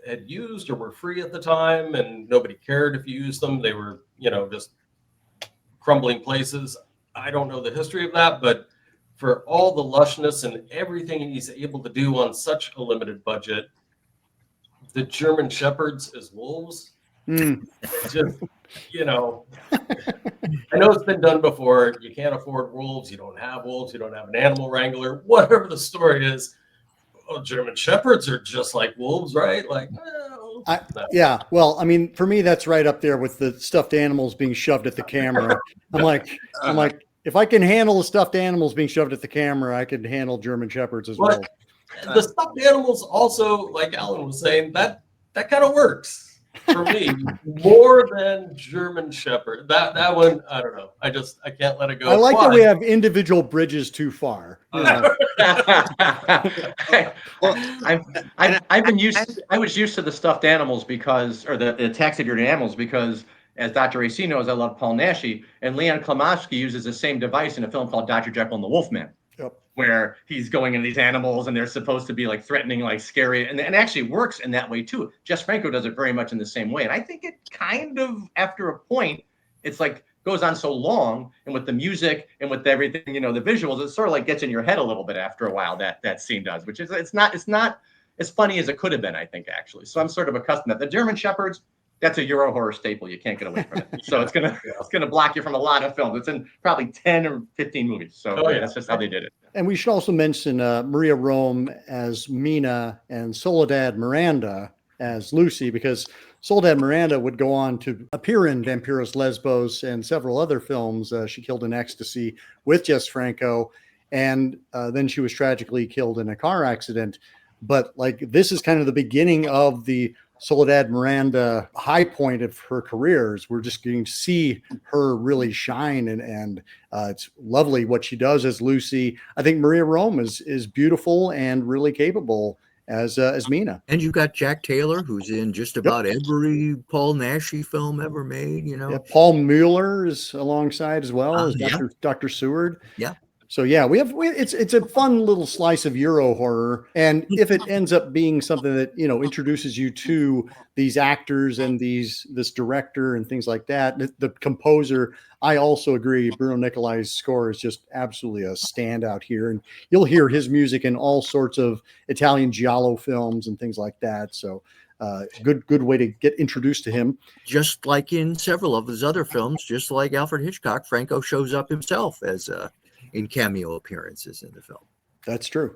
had used or were free at the time, and nobody cared if you used them. They were, just crumbling places. I don't know the history of that, but for all the lushness and everything he's able to do on such a limited budget, the German shepherds as wolves, just, I know it's been done before. You can't afford wolves. You don't have wolves. You don't have an animal wrangler, whatever the story is. Oh, German shepherds are just like wolves, right? Like, yeah. Well, I mean, for me, that's right up there with the stuffed animals being shoved at the camera. I'm like, if I can handle the stuffed animals being shoved at the camera, I can handle German shepherds as well. The stuffed animals also, like Alan was saying, that kind of works for me more than German shepherd. That one, I don't know. I can't let it go. I like that we have individual bridges too far. Well, I was used to the stuffed animals or the taxidermed animals because, as Dr. AC knows, I love Paul Naschy, and Leon Klimovsky uses the same device in a film called Dr. Jekyll and the Wolfman. Yep. Where he's going into these animals and they're supposed to be like threatening, like scary, and actually works in that way too. Jess Franco does it very much in the same way. And I think it kind of, after a point, it's like goes on so long, and with the music and with everything, the visuals, it sort of like gets in your head a little bit after a while. That scene does, which is it's not as funny as it could have been, I think, actually. So I'm sort of accustomed to that. The German Shepherds, that's a Euro horror staple. You can't get away from it. So it's gonna block you from a lot of films. It's in probably 10 or 15 movies. So that's just how they did it. And we should also mention Maria Rome as Mina and Soledad Miranda as Lucy, because Soledad Miranda would go on to appear in Vampiros Lesbos and several other films. She killed in ecstasy with Jess Franco, and then she was tragically killed in a car accident. But like, this is kind of the beginning of the Soledad Miranda high point of her careers. We're just going to see her really shine, and it's lovely what she does as Lucy. I think Maria Rome is beautiful and really capable as Mina. And you got Jack Taylor, who's in just about every Paul Naschy film ever made. Yeah, Paul Mueller is alongside as well as Dr. Seward. Yeah. So yeah, it's a fun little slice of Euro horror, and if it ends up being something that introduces you to these actors and this director and things like that, the composer, I also agree. Bruno Nicolai's score is just absolutely a standout here, and you'll hear his music in all sorts of Italian giallo films and things like that. So good way to get introduced to him. Just like in several of his other films, just like Alfred Hitchcock, Franco shows up himself as in cameo appearances in the film. That's true.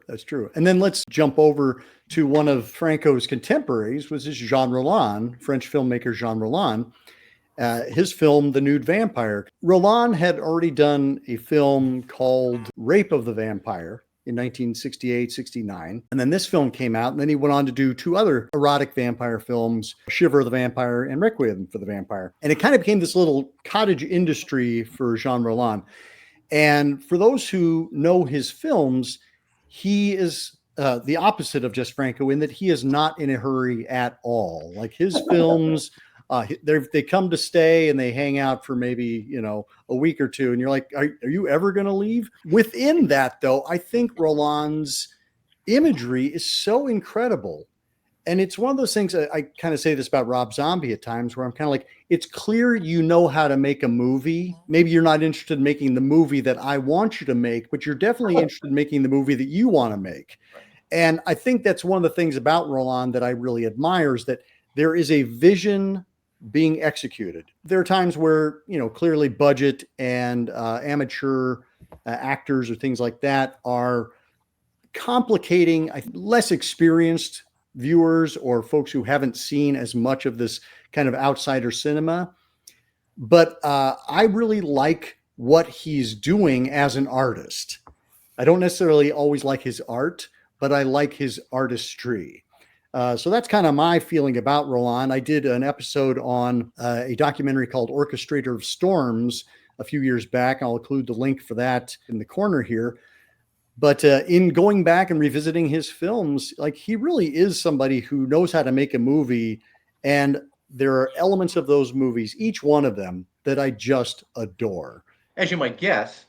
And then let's jump over to one of Franco's contemporaries, which is Jean Rollin, French filmmaker Jean Rollin. His film, The Nude Vampire. Rollin had already done a film called Rape of the Vampire in 1968-69. And then this film came out, and then he went on to do two other erotic vampire films, Shiver of the Vampire and Requiem for the Vampire. And it kind of became this little cottage industry for Jean Rollin. And for those who know his films, he is the opposite of Jess Franco in that he is not in a hurry at all. Like, his films, they come to stay and they hang out for maybe, a week or two. And you're like, are you ever going to leave? Within that, though, I think Rollin's imagery is so incredible. And it's one of those things, I kind of say this about Rob Zombie at times, where I'm kind of like, it's clear you know how to make a movie. Maybe you're not interested in making the movie that I want you to make, but you're definitely interested in making the movie that you want to make. And I think that's one of the things about Rollin that I really admire, is that there is a vision being executed. There are times where, clearly budget and amateur actors or things like that are complicating less experienced viewers or folks who haven't seen as much of this kind of outsider cinema. But I really like what he's doing as an artist. I don't necessarily always like his art, but I like his artistry. So that's kind of my feeling about Rollin. I did an episode on a documentary called Orchestrator of Storms a few years back. I'll include the link for that in the corner here. But in going back and revisiting his films, like, he really is somebody who knows how to make a movie. And there are elements of those movies, each one of them, that I just adore. As you might guess,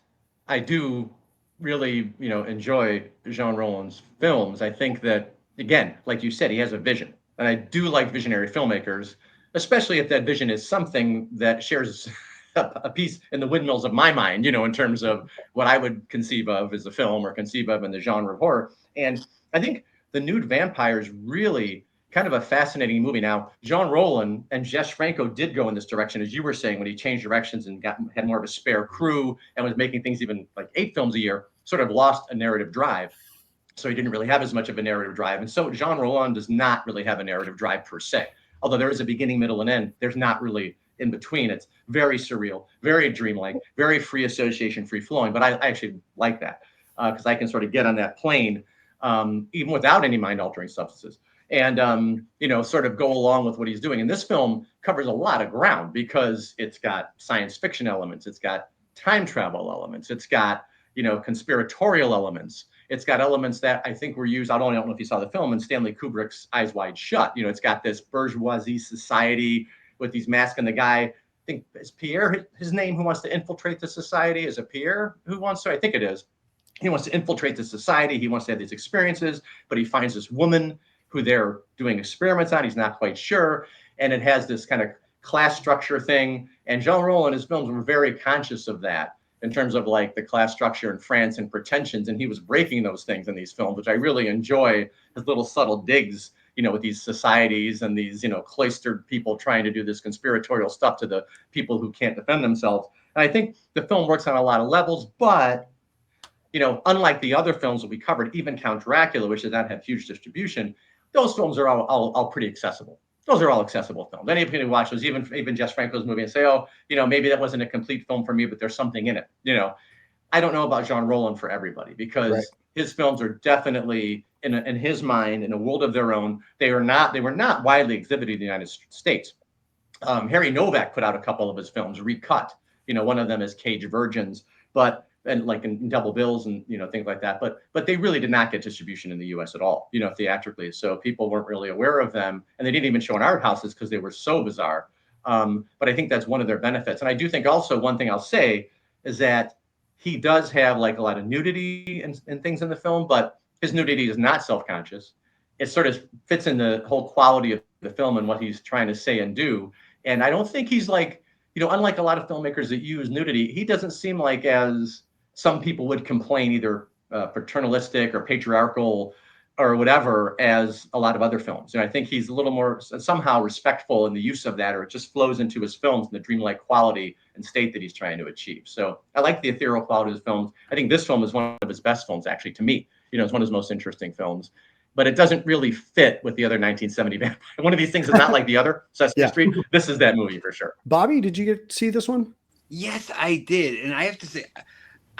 I do really, enjoy Jean Rollin's films. I think that, again, like you said, he has a vision. And I do like visionary filmmakers, especially if that vision is something that shares a piece in the windmills of my mind, in terms of what I would conceive of as a film or conceive of in the genre of horror. And I think The Nude Vampire is really kind of a fascinating movie. Now, Jean Rollin and Jess Franco did go in this direction, as you were saying, when he changed directions and had more of a spare crew and was making things even like 8 films a year, sort of lost a narrative drive. So he didn't really have as much of a narrative drive. And so Jean Rollin does not really have a narrative drive per se. Although there is a beginning, middle, and end, there's not really in between. It's very surreal, very dreamlike, very free association, free flowing. But I actually like that because I can sort of get on that plane even without any mind altering substances and, sort of go along with what he's doing. And this film covers a lot of ground because it's got science fiction elements. It's got time travel elements. It's got, conspiratorial elements. It's got elements that I think were used, I don't know if you saw the film, in Stanley Kubrick's Eyes Wide Shut. It's got this bourgeoisie society with these masks, and the guy, I think is Pierre, his name, who wants to infiltrate the society. Is it Pierre who wants to? I think it is. He wants to infiltrate the society. He wants to have these experiences, but he finds this woman who they're doing experiments on. He's not quite sure. And it has this kind of class structure thing. And Jean Rollo and his films were very conscious of that in terms of like the class structure in France and pretensions. And he was breaking those things in these films, which I really enjoy, his little subtle digs, with these societies and these, cloistered people trying to do this conspiratorial stuff to the people who can't defend themselves. And I think the film works on a lot of levels, but, unlike the other films that we covered, even Count Dracula, which did not have huge distribution, those films are all pretty accessible. Those are all accessible films. Anybody can watch those, even Jess Franco's movie, and say, oh, maybe that wasn't a complete film for me, but there's something in it. I don't know about Jean Rollin for everybody, because his films are definitely in his mind in a world of their own. They were not widely exhibited in the United States. Harry Novak put out a couple of his films recut. One of them is Cage Virgins, and like in Double Bills and things like that. But they really did not get distribution in the U.S. at all, theatrically. So people weren't really aware of them, and they didn't even show in art houses because they were so bizarre. But I think that's one of their benefits. And I do think also one thing I'll say is that he does have like a lot of nudity and things in the film, but his nudity is not self-conscious. It sort of fits in the whole quality of the film and what he's trying to say and do. And I don't think he's like, unlike a lot of filmmakers that use nudity, he doesn't seem like, as some people would complain, either paternalistic or patriarchal or whatever, as a lot of other films. And I think he's a little more somehow respectful in the use of that, or it just flows into his films and the dreamlike quality and state that he's trying to achieve. So I like the ethereal quality of his films. I think this film is one of his best films, actually, to me. It's one of his most interesting films, but it doesn't really fit with the other 1970 Vampire. One of these things is not like the other Sesame Street. This is that movie for sure. Bobby, did you get to see this one? Yes, I did. And I have to say,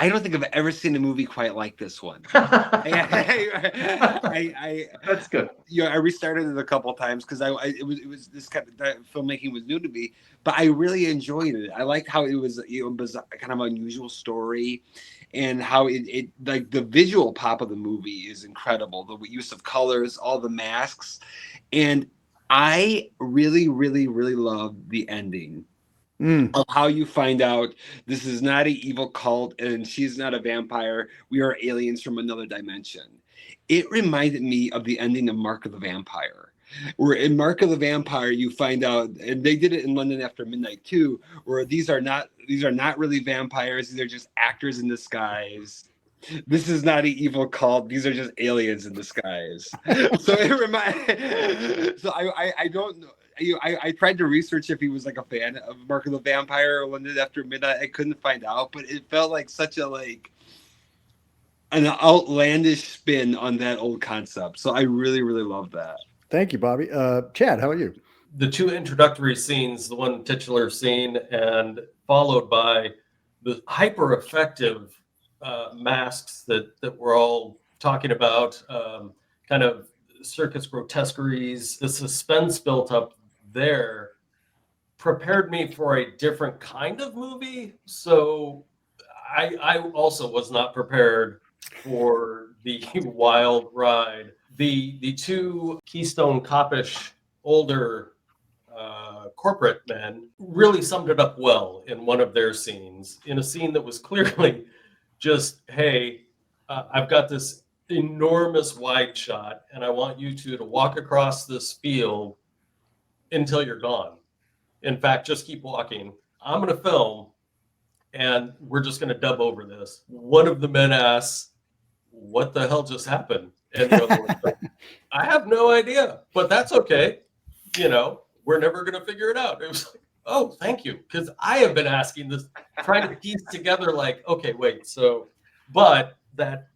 I don't think I've ever seen a movie quite like this one. That's good. I restarted it a couple of times because it was this kind of filmmaking was new to me, but I really enjoyed it. I liked how it was bizarre, kind of unusual story, and how it like the visual pop of the movie is incredible. The use of colors, all the masks, and I really, really, really love the ending. Of how you find out this is not an evil cult and she's not a vampire. We are aliens from another dimension. It reminded me of the ending of Mark of the Vampire, where in Mark of the Vampire you find out, and they did it in London After Midnight too, where these are not really vampires. These are just actors in disguise. This is not an evil cult. These are just aliens in disguise. So I don't know. I tried to research if he was like a fan of Mark of the Vampire or London After Midnight. I couldn't find out, but it felt like such an outlandish spin on that old concept. So I really, really love that. Thank you, Bobby. Chad, how are you? The two introductory scenes, the one titular scene, and followed by the hyper effective masks that we're all talking about, kind of circus grotesqueries, the suspense built up there prepared me for a different kind of movie. So I also was not prepared for the wild ride. The two Keystone Copish older corporate men really summed it up well in one of their scenes, in a scene that was clearly just, hey, I've got this enormous wide shot and I want you two to walk across this field until you're gone. In fact, just keep walking. I'm going to film and we're just going to dub over this. One of the men asks, what the hell just happened? And the other one's like, I have no idea, but that's okay. We're never going to figure it out. It was like, oh, thank you. Because I have been asking this, trying to piece together like, okay, wait. So, but that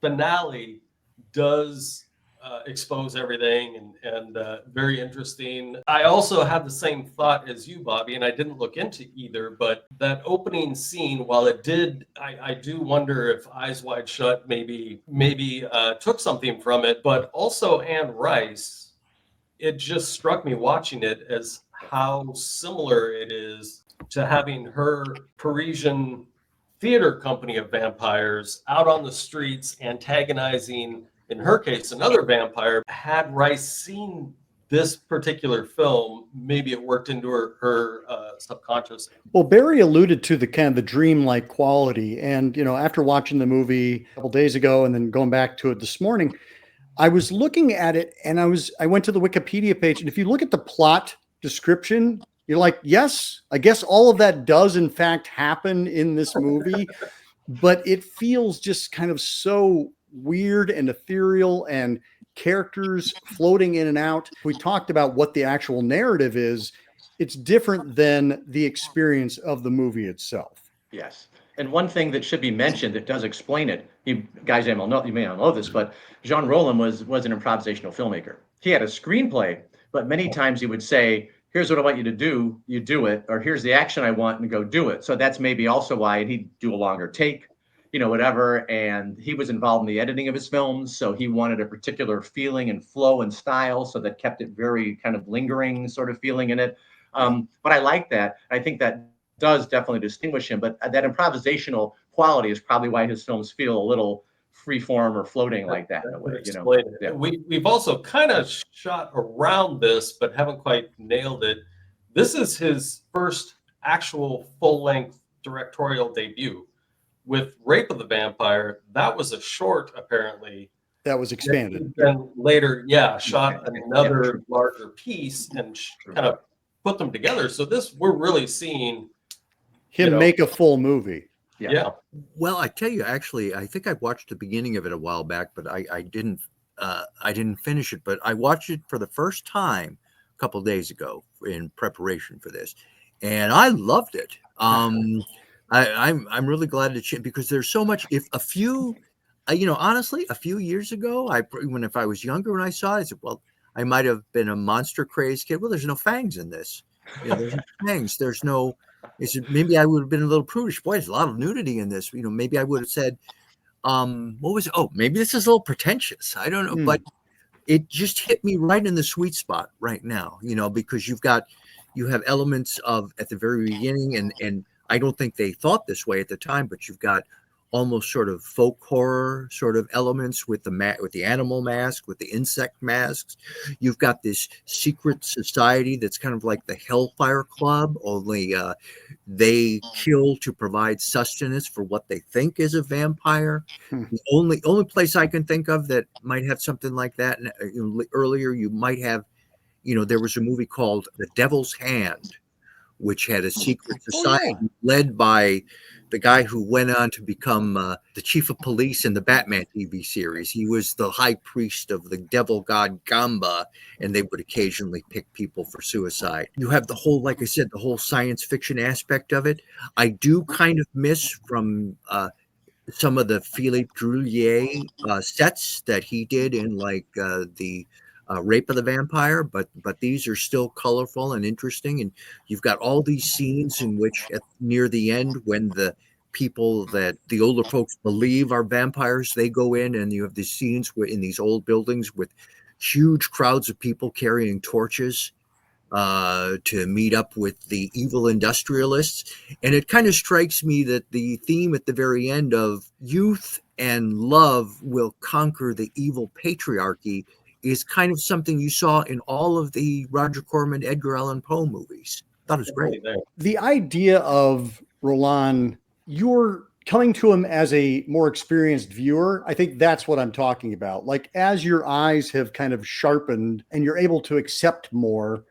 finale does expose everything and very interesting. I also had the same thought as you, Bobby, and I didn't look into either, but that opening scene, while it did, I do wonder if Eyes Wide Shut maybe took something from it, but also Anne Rice, it just struck me watching it as how similar it is to having her Parisian theater company of vampires out on the streets antagonizing, in her case, another vampire. Had Rice seen this particular film, maybe it worked into her subconscious. Well, Barry alluded to the kind of the dreamlike quality. And, after watching the movie a couple days ago and then going back to it this morning, I was looking at it and I went to the Wikipedia page. And if you look at the plot description, You're like, yes, I guess all of that does in fact happen in this movie, but it feels just kind of so weird and ethereal and characters floating in and out. We talked about what the actual narrative is. It's different than the experience of the movie itself. Yes. And one thing that should be mentioned that does explain it, you guys may not know this, but Jean Rollin was an improvisational filmmaker. He had a screenplay, but many times he would say, here's what I want you to do, you do it, or here's the action I want, and go do it. So that's maybe also why he'd do a longer take, whatever. And he was involved in the editing of his films, so he wanted a particular feeling and flow and style, so that kept it very kind of lingering sort of feeling in it. But I like that. I think that does definitely distinguish him, but that improvisational quality is probably why his films feel a little freeform or floating like that in a way. Yeah. We've also kind of shot around this, but haven't quite nailed it. This is his first actual full-length directorial debut. With Rape of the Vampire, that was a short, apparently. That was expanded. And later, shot another larger piece and kind of put them together. So this, we're really seeing him make a full movie. Yeah. Well, I tell you, actually, I think I watched the beginning of it a while back, but I didn't finish it. But I watched it for the first time a couple of days ago in preparation for this, and I loved it. I'm really glad to because there's so much. If a few, honestly, a few years ago, if I was younger when I saw it, I said, well, I might have been a monster crazed kid. Well, there's no fangs in this. There's no fangs. There's no. Maybe I would have been a little prudish. Boy, there's a lot of nudity in this. Maybe I would have said, what was it? Oh, maybe this is a little pretentious. I don't know. But it just hit me right in the sweet spot right now, because you have elements of at the very beginning, and I don't think they thought this way at the time, but you've got almost sort of folk horror sort of elements with the animal mask, with the insect masks. You've got this secret society that's kind of like the Hellfire Club, only they kill to provide sustenance for what they think is a vampire. The only place I can think of that might have something like that, earlier you might have, there was a movie called The Devil's Hand, which had a secret society led by the guy who went on to become the chief of police in the Batman TV series. He was the high priest of the devil god Gamba, and they would occasionally pick people for suicide. You have the whole, like I said, the whole science fiction aspect of it. I do kind of miss from some of the Philippe Droulier sets that he did in the Rape of the Vampire, but these are still colorful and interesting, and you've got all these scenes in which near the end, when the people that the older folks believe are vampires, they go in, and you have these scenes in these old buildings with huge crowds of people carrying torches to meet up with the evil industrialists. And it kind of strikes me that the theme at the very end of youth and love will conquer the evil patriarchy is kind of something you saw in all of the Roger Corman, Edgar Allan Poe movies. I thought it was great. The idea of Roland, you're coming to him as a more experienced viewer. I think that's what I'm talking about. Like, as your eyes have kind of sharpened and you're able to accept more,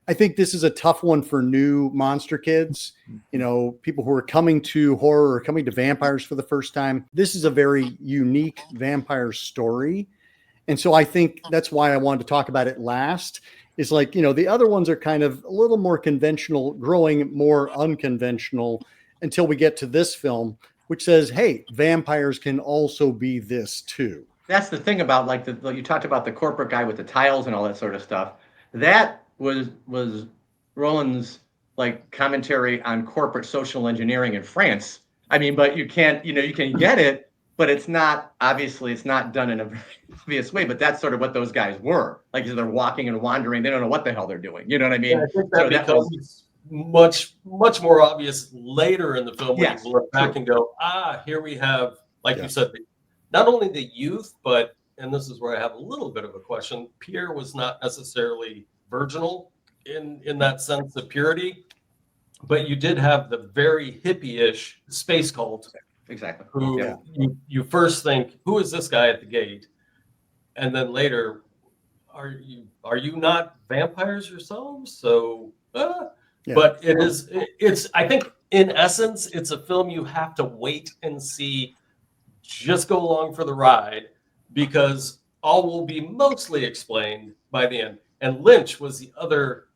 I think this is a tough one for new monster kids, people who are coming to horror or coming to vampires for the first time. This is a very unique vampire story. And so I think that's why I wanted to talk about it last. Is like, the other ones are kind of a little more conventional, growing more unconventional until we get to this film, which says, hey, vampires can also be this too. That's the thing about you talked about the corporate guy with the tiles and all that sort of stuff. That was Roland's commentary on corporate social engineering in France. I mean, but you can't, you can get it, but it's not done in a very obvious way, but that's sort of what those guys were. Like, they're walking and wandering. They don't know what the hell they're doing. You know what I mean? Yeah, I think that becomes much more obvious later in the film when you look back and go, here we have, you said, not only the youth, but, and this is where I have a little bit of a question, Pierre was not necessarily virginal in that sense of purity, but you did have the very hippie-ish space cult. Exactly. Who you first think, who is this guy at the gate? And then later, are you not vampires yourselves? So Yeah. But it's I think in essence, it's a film you have to wait and see. Just go along for the ride, because all will be mostly explained by the end. And Lynch was the other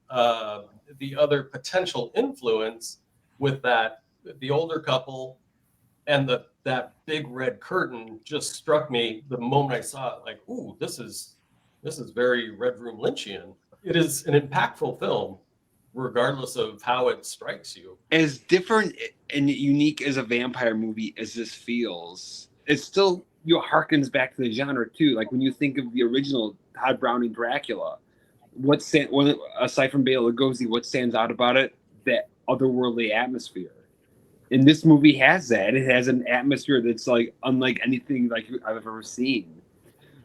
potential influence with that. The older couple and that big red curtain just struck me the moment I saw it. Like, ooh, this is very Red Room Lynchian. It is an impactful film, regardless of how it strikes you. As different and unique as a vampire movie as this feels, it still harkens back to the genre too. Like when you think of the original Todd Browning Dracula, aside from Bela Lugosi, what stands out about it? That otherworldly atmosphere. And this movie has that. It has an atmosphere that's like unlike anything like I've ever seen.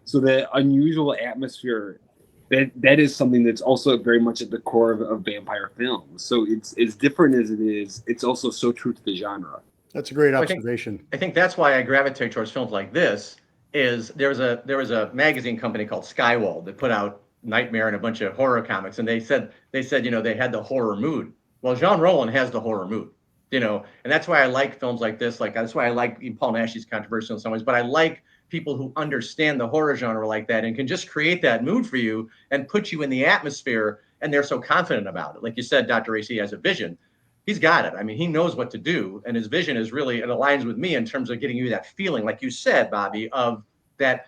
So the unusual atmosphere, that is something that's also very much at the core of vampire films. So it's as different as it is, it's also so true to the genre. That's a great observation. I think that's why I gravitate towards films like this. Is there was a magazine company called Skywald that put out Nightmare and a bunch of horror comics, and they said they had the horror mood. Well, Jean Rollin has the horror mood, and that's why I like films like this. Like that's why I like Paul Naschy's controversial in some ways, but I like people who understand the horror genre like that and can just create that mood for you and put you in the atmosphere, and they're so confident about it. Like you said, Dr. AC has a vision. He's got it. I mean, he knows what to do, and his vision is really, it aligns with me in terms of getting you that feeling, like you said, Bobby, of that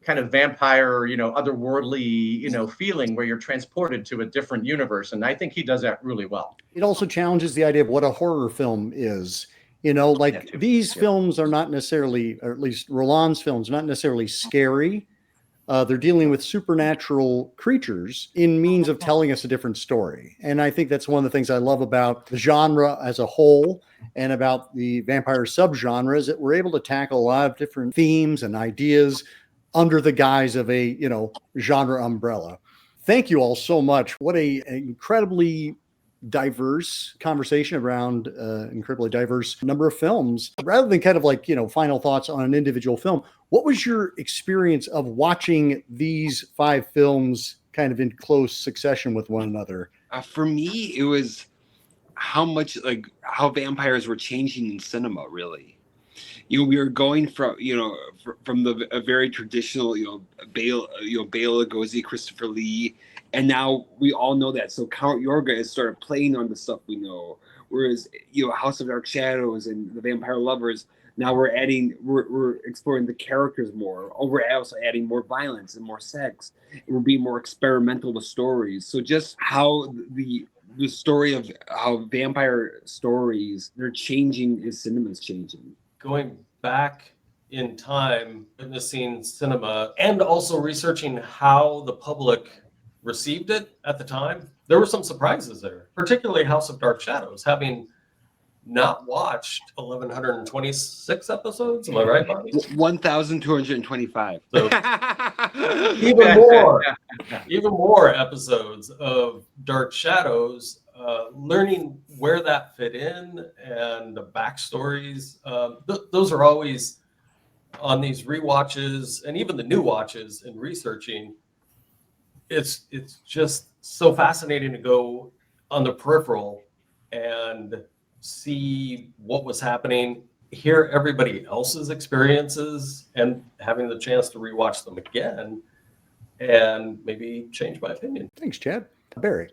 kind of vampire, otherworldly, feeling where you're transported to a different universe. And I think he does that really well. It also challenges the idea of what a horror film is. These films are not necessarily, or at least Roland's films, not necessarily scary. They're dealing with supernatural creatures in means of telling us a different story. And I think that's one of the things I love about the genre as a whole and about the vampire subgenre is that we're able to tackle a lot of different themes and ideas under the guise of a, genre umbrella. Thank you all so much. What an incredibly diverse conversation around incredibly diverse number of films. Rather than kind of like, final thoughts on an individual film, what was your experience of watching these 5 films kind of in close succession with one another? For me, it was how vampires were changing in cinema, really. We were going from a very traditional, Bela Lugosi, Christopher Lee, and now we all know that. So Count Yorga has started playing on the stuff we know. Whereas, House of Dark Shadows and The Vampire Lovers, now we're exploring the characters more. Or we're also adding more violence and more sex. And we're being more experimental with stories. So just how the story of how vampire stories, they're changing as cinema's changing. Going back in time, witnessing cinema, and also researching how the public received it at the time, there were some surprises there, particularly House of Dark Shadows, having not watched 1,126 episodes. Am I right, Bobby? 1,225. So even more episodes of Dark Shadows, learning where that fit in and the backstories. Those are always on these rewatches and even the new watches and researching. It's just so fascinating to go on the peripheral and see what was happening, hear everybody else's experiences, and having the chance to rewatch them again and maybe change my opinion. Thanks, Chad. Barry.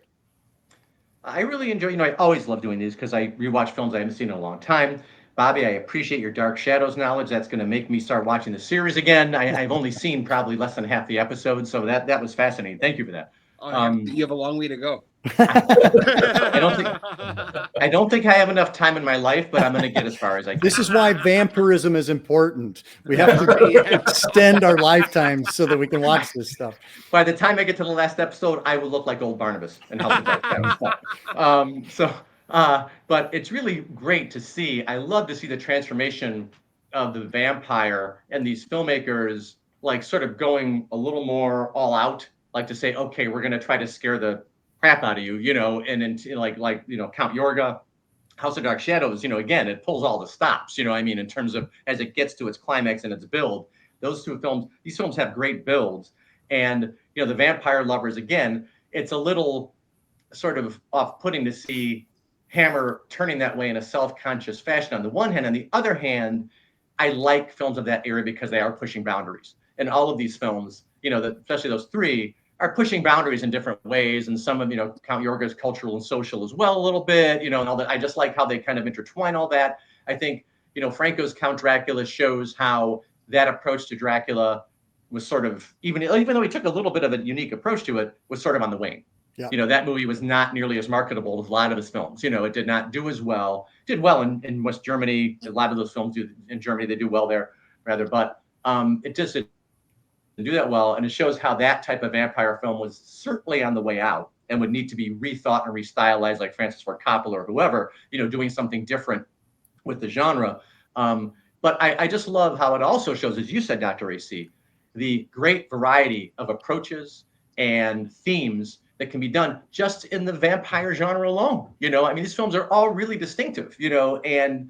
I really enjoy, I always love doing these because I rewatch films I haven't seen in a long time. Bobby, I appreciate your Dark Shadows knowledge. That's going to make me start watching the series again. I've only seen probably less than half the episodes, so that was fascinating. Thank you for that. You have a long way to go. I don't think I have enough time in my life, but I'm going to get as far as I can. This is why vampirism is important. We have to extend our lifetimes so that we can watch this stuff. By the time I get to the last episode, I will look like old Barnabas and House of Dark Shadows. But it's really great to see. I love to see the transformation of the vampire and these filmmakers like sort of going a little more all out, like to say, okay, we're going to try to scare the crap out of you, and like Count Yorga, House of Dark Shadows, again, it pulls all the stops, in terms of as it gets to its climax and its build. These films have great builds. And, the Vampire Lovers, again, it's a little sort of off-putting to see Hammer turning that way in a self-conscious fashion on the one hand. On the other hand, I like films of that era because they are pushing boundaries. And all of these films, especially those three, are pushing boundaries in different ways. And some of, Count Yorga is cultural and social as well a little bit, and all that. I just like how they kind of intertwine all that. I think, Franco's Count Dracula shows how that approach to Dracula was sort of, even though he took a little bit of a unique approach to it, was sort of on the wane. Yeah. That movie was not nearly as marketable as a lot of his films. It did not do as well. Did well in West Germany. A lot of those films in Germany, they do well there, rather. But it just didn't do that well. And it shows how that type of vampire film was certainly on the way out and would need to be rethought and restylized, like Francis Ford Coppola or whoever, doing something different with the genre. But I just love how it also shows, as you said, Dr. AC, the great variety of approaches and themes that can be done just in the vampire genre alone. These films are all really distinctive, and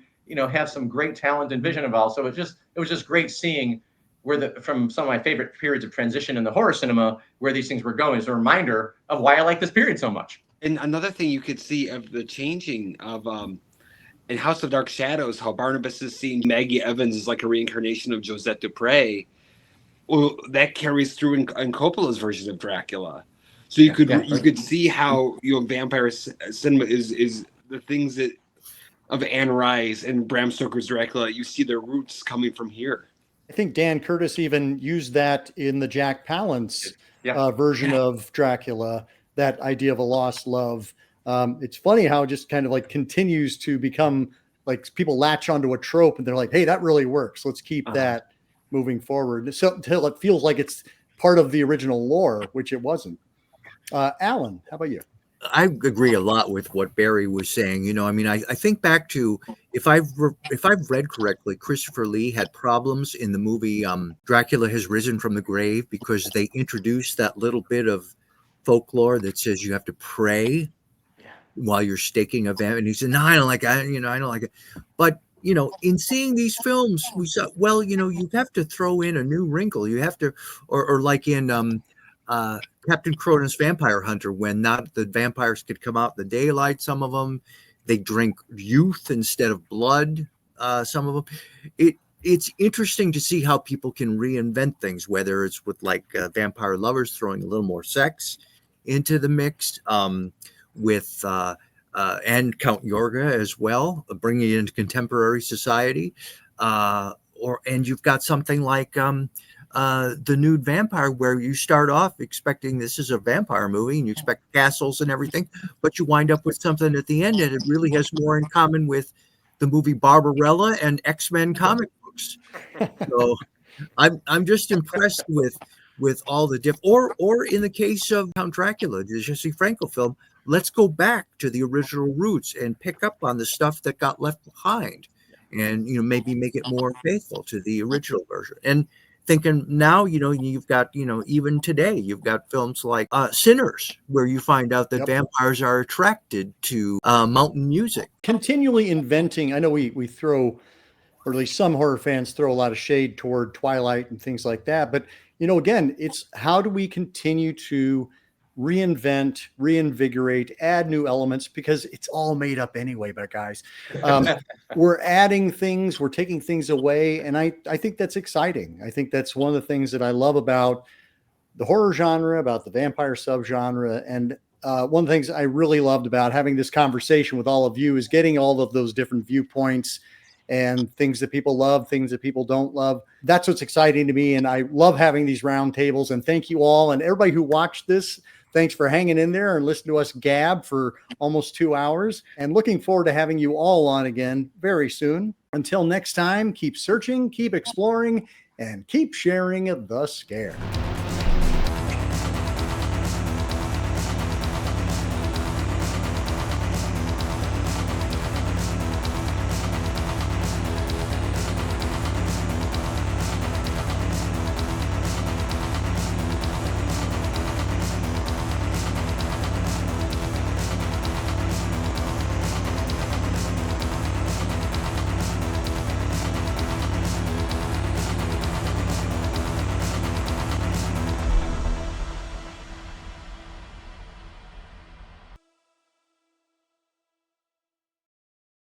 have some great talent and vision involved. So it was just great seeing from some of my favorite periods of transition in the horror cinema, where these things were going, as a reminder of why I like this period so much. And another thing you could see of the changing of in House of Dark Shadows, how Barnabas is seeing Maggie Evans as like a reincarnation of Josette Dupre. Well, that carries through in Coppola's version of Dracula. So you could see how vampire cinema is the things that of Anne Rice and Bram Stoker's Dracula. You see their roots coming from here. I think Dan Curtis even used that in the Jack Palance version of Dracula. That idea of a lost love. It's funny how it just kind of like continues to become like people latch onto a trope and they're like, hey, that really works. Let's keep that moving forward. So until it feels like it's part of the original lore, which it wasn't. Alan, how about you? I agree a lot with what Barry was saying. I think back to, if I've read correctly, Christopher Lee had problems in the movie Dracula Has Risen from the Grave because they introduced that little bit of folklore that says you have to pray while you're staking a vamp. And he said, no, I don't like it. I don't like it. But in seeing these films, we saw, well, you have to throw in a new wrinkle. You have to, or like in Captain Cronin's Vampire Hunter, when not the vampires could come out in the daylight, some of them, they drink youth instead of blood, some of them. It's interesting to see how people can reinvent things, whether it's with like Vampire Lovers throwing a little more sex into the mix, with and Count Yorga as well, bringing it into contemporary society, and you've got something like the Nude Vampire, where you start off expecting this is a vampire movie and you expect castles and everything, but you wind up with something at the end and it really has more in common with the movie Barbarella and X-Men comic books. So I'm just impressed with all the or in the case of Count Dracula, the Jesse Franco film, let's go back to the original roots and pick up on the stuff that got left behind, and maybe make it more faithful to the original version. And thinking now, you've got, even today, you've got films like Sinners, where you find out that vampires are attracted to mountain music. Continually inventing. I know we throw, or at least some horror fans throw a lot of shade toward Twilight and things like that. But, again, it's how do we continue to reinvent, reinvigorate, add new elements, because it's all made up anyway, but guys, we're adding things, we're taking things away. And I think that's exciting. I think that's one of the things that I love about the horror genre, about the vampire subgenre. And one of the things I really loved about having this conversation with all of you is getting all of those different viewpoints and things that people love, things that people don't love. That's what's exciting to me. And I love having these round tables, and thank you all. And everybody who watched this, thanks for hanging in there and listening to us gab for almost 2 hours, and looking forward to having you all on again very soon. Until next time, keep searching, keep exploring, and keep sharing the scare.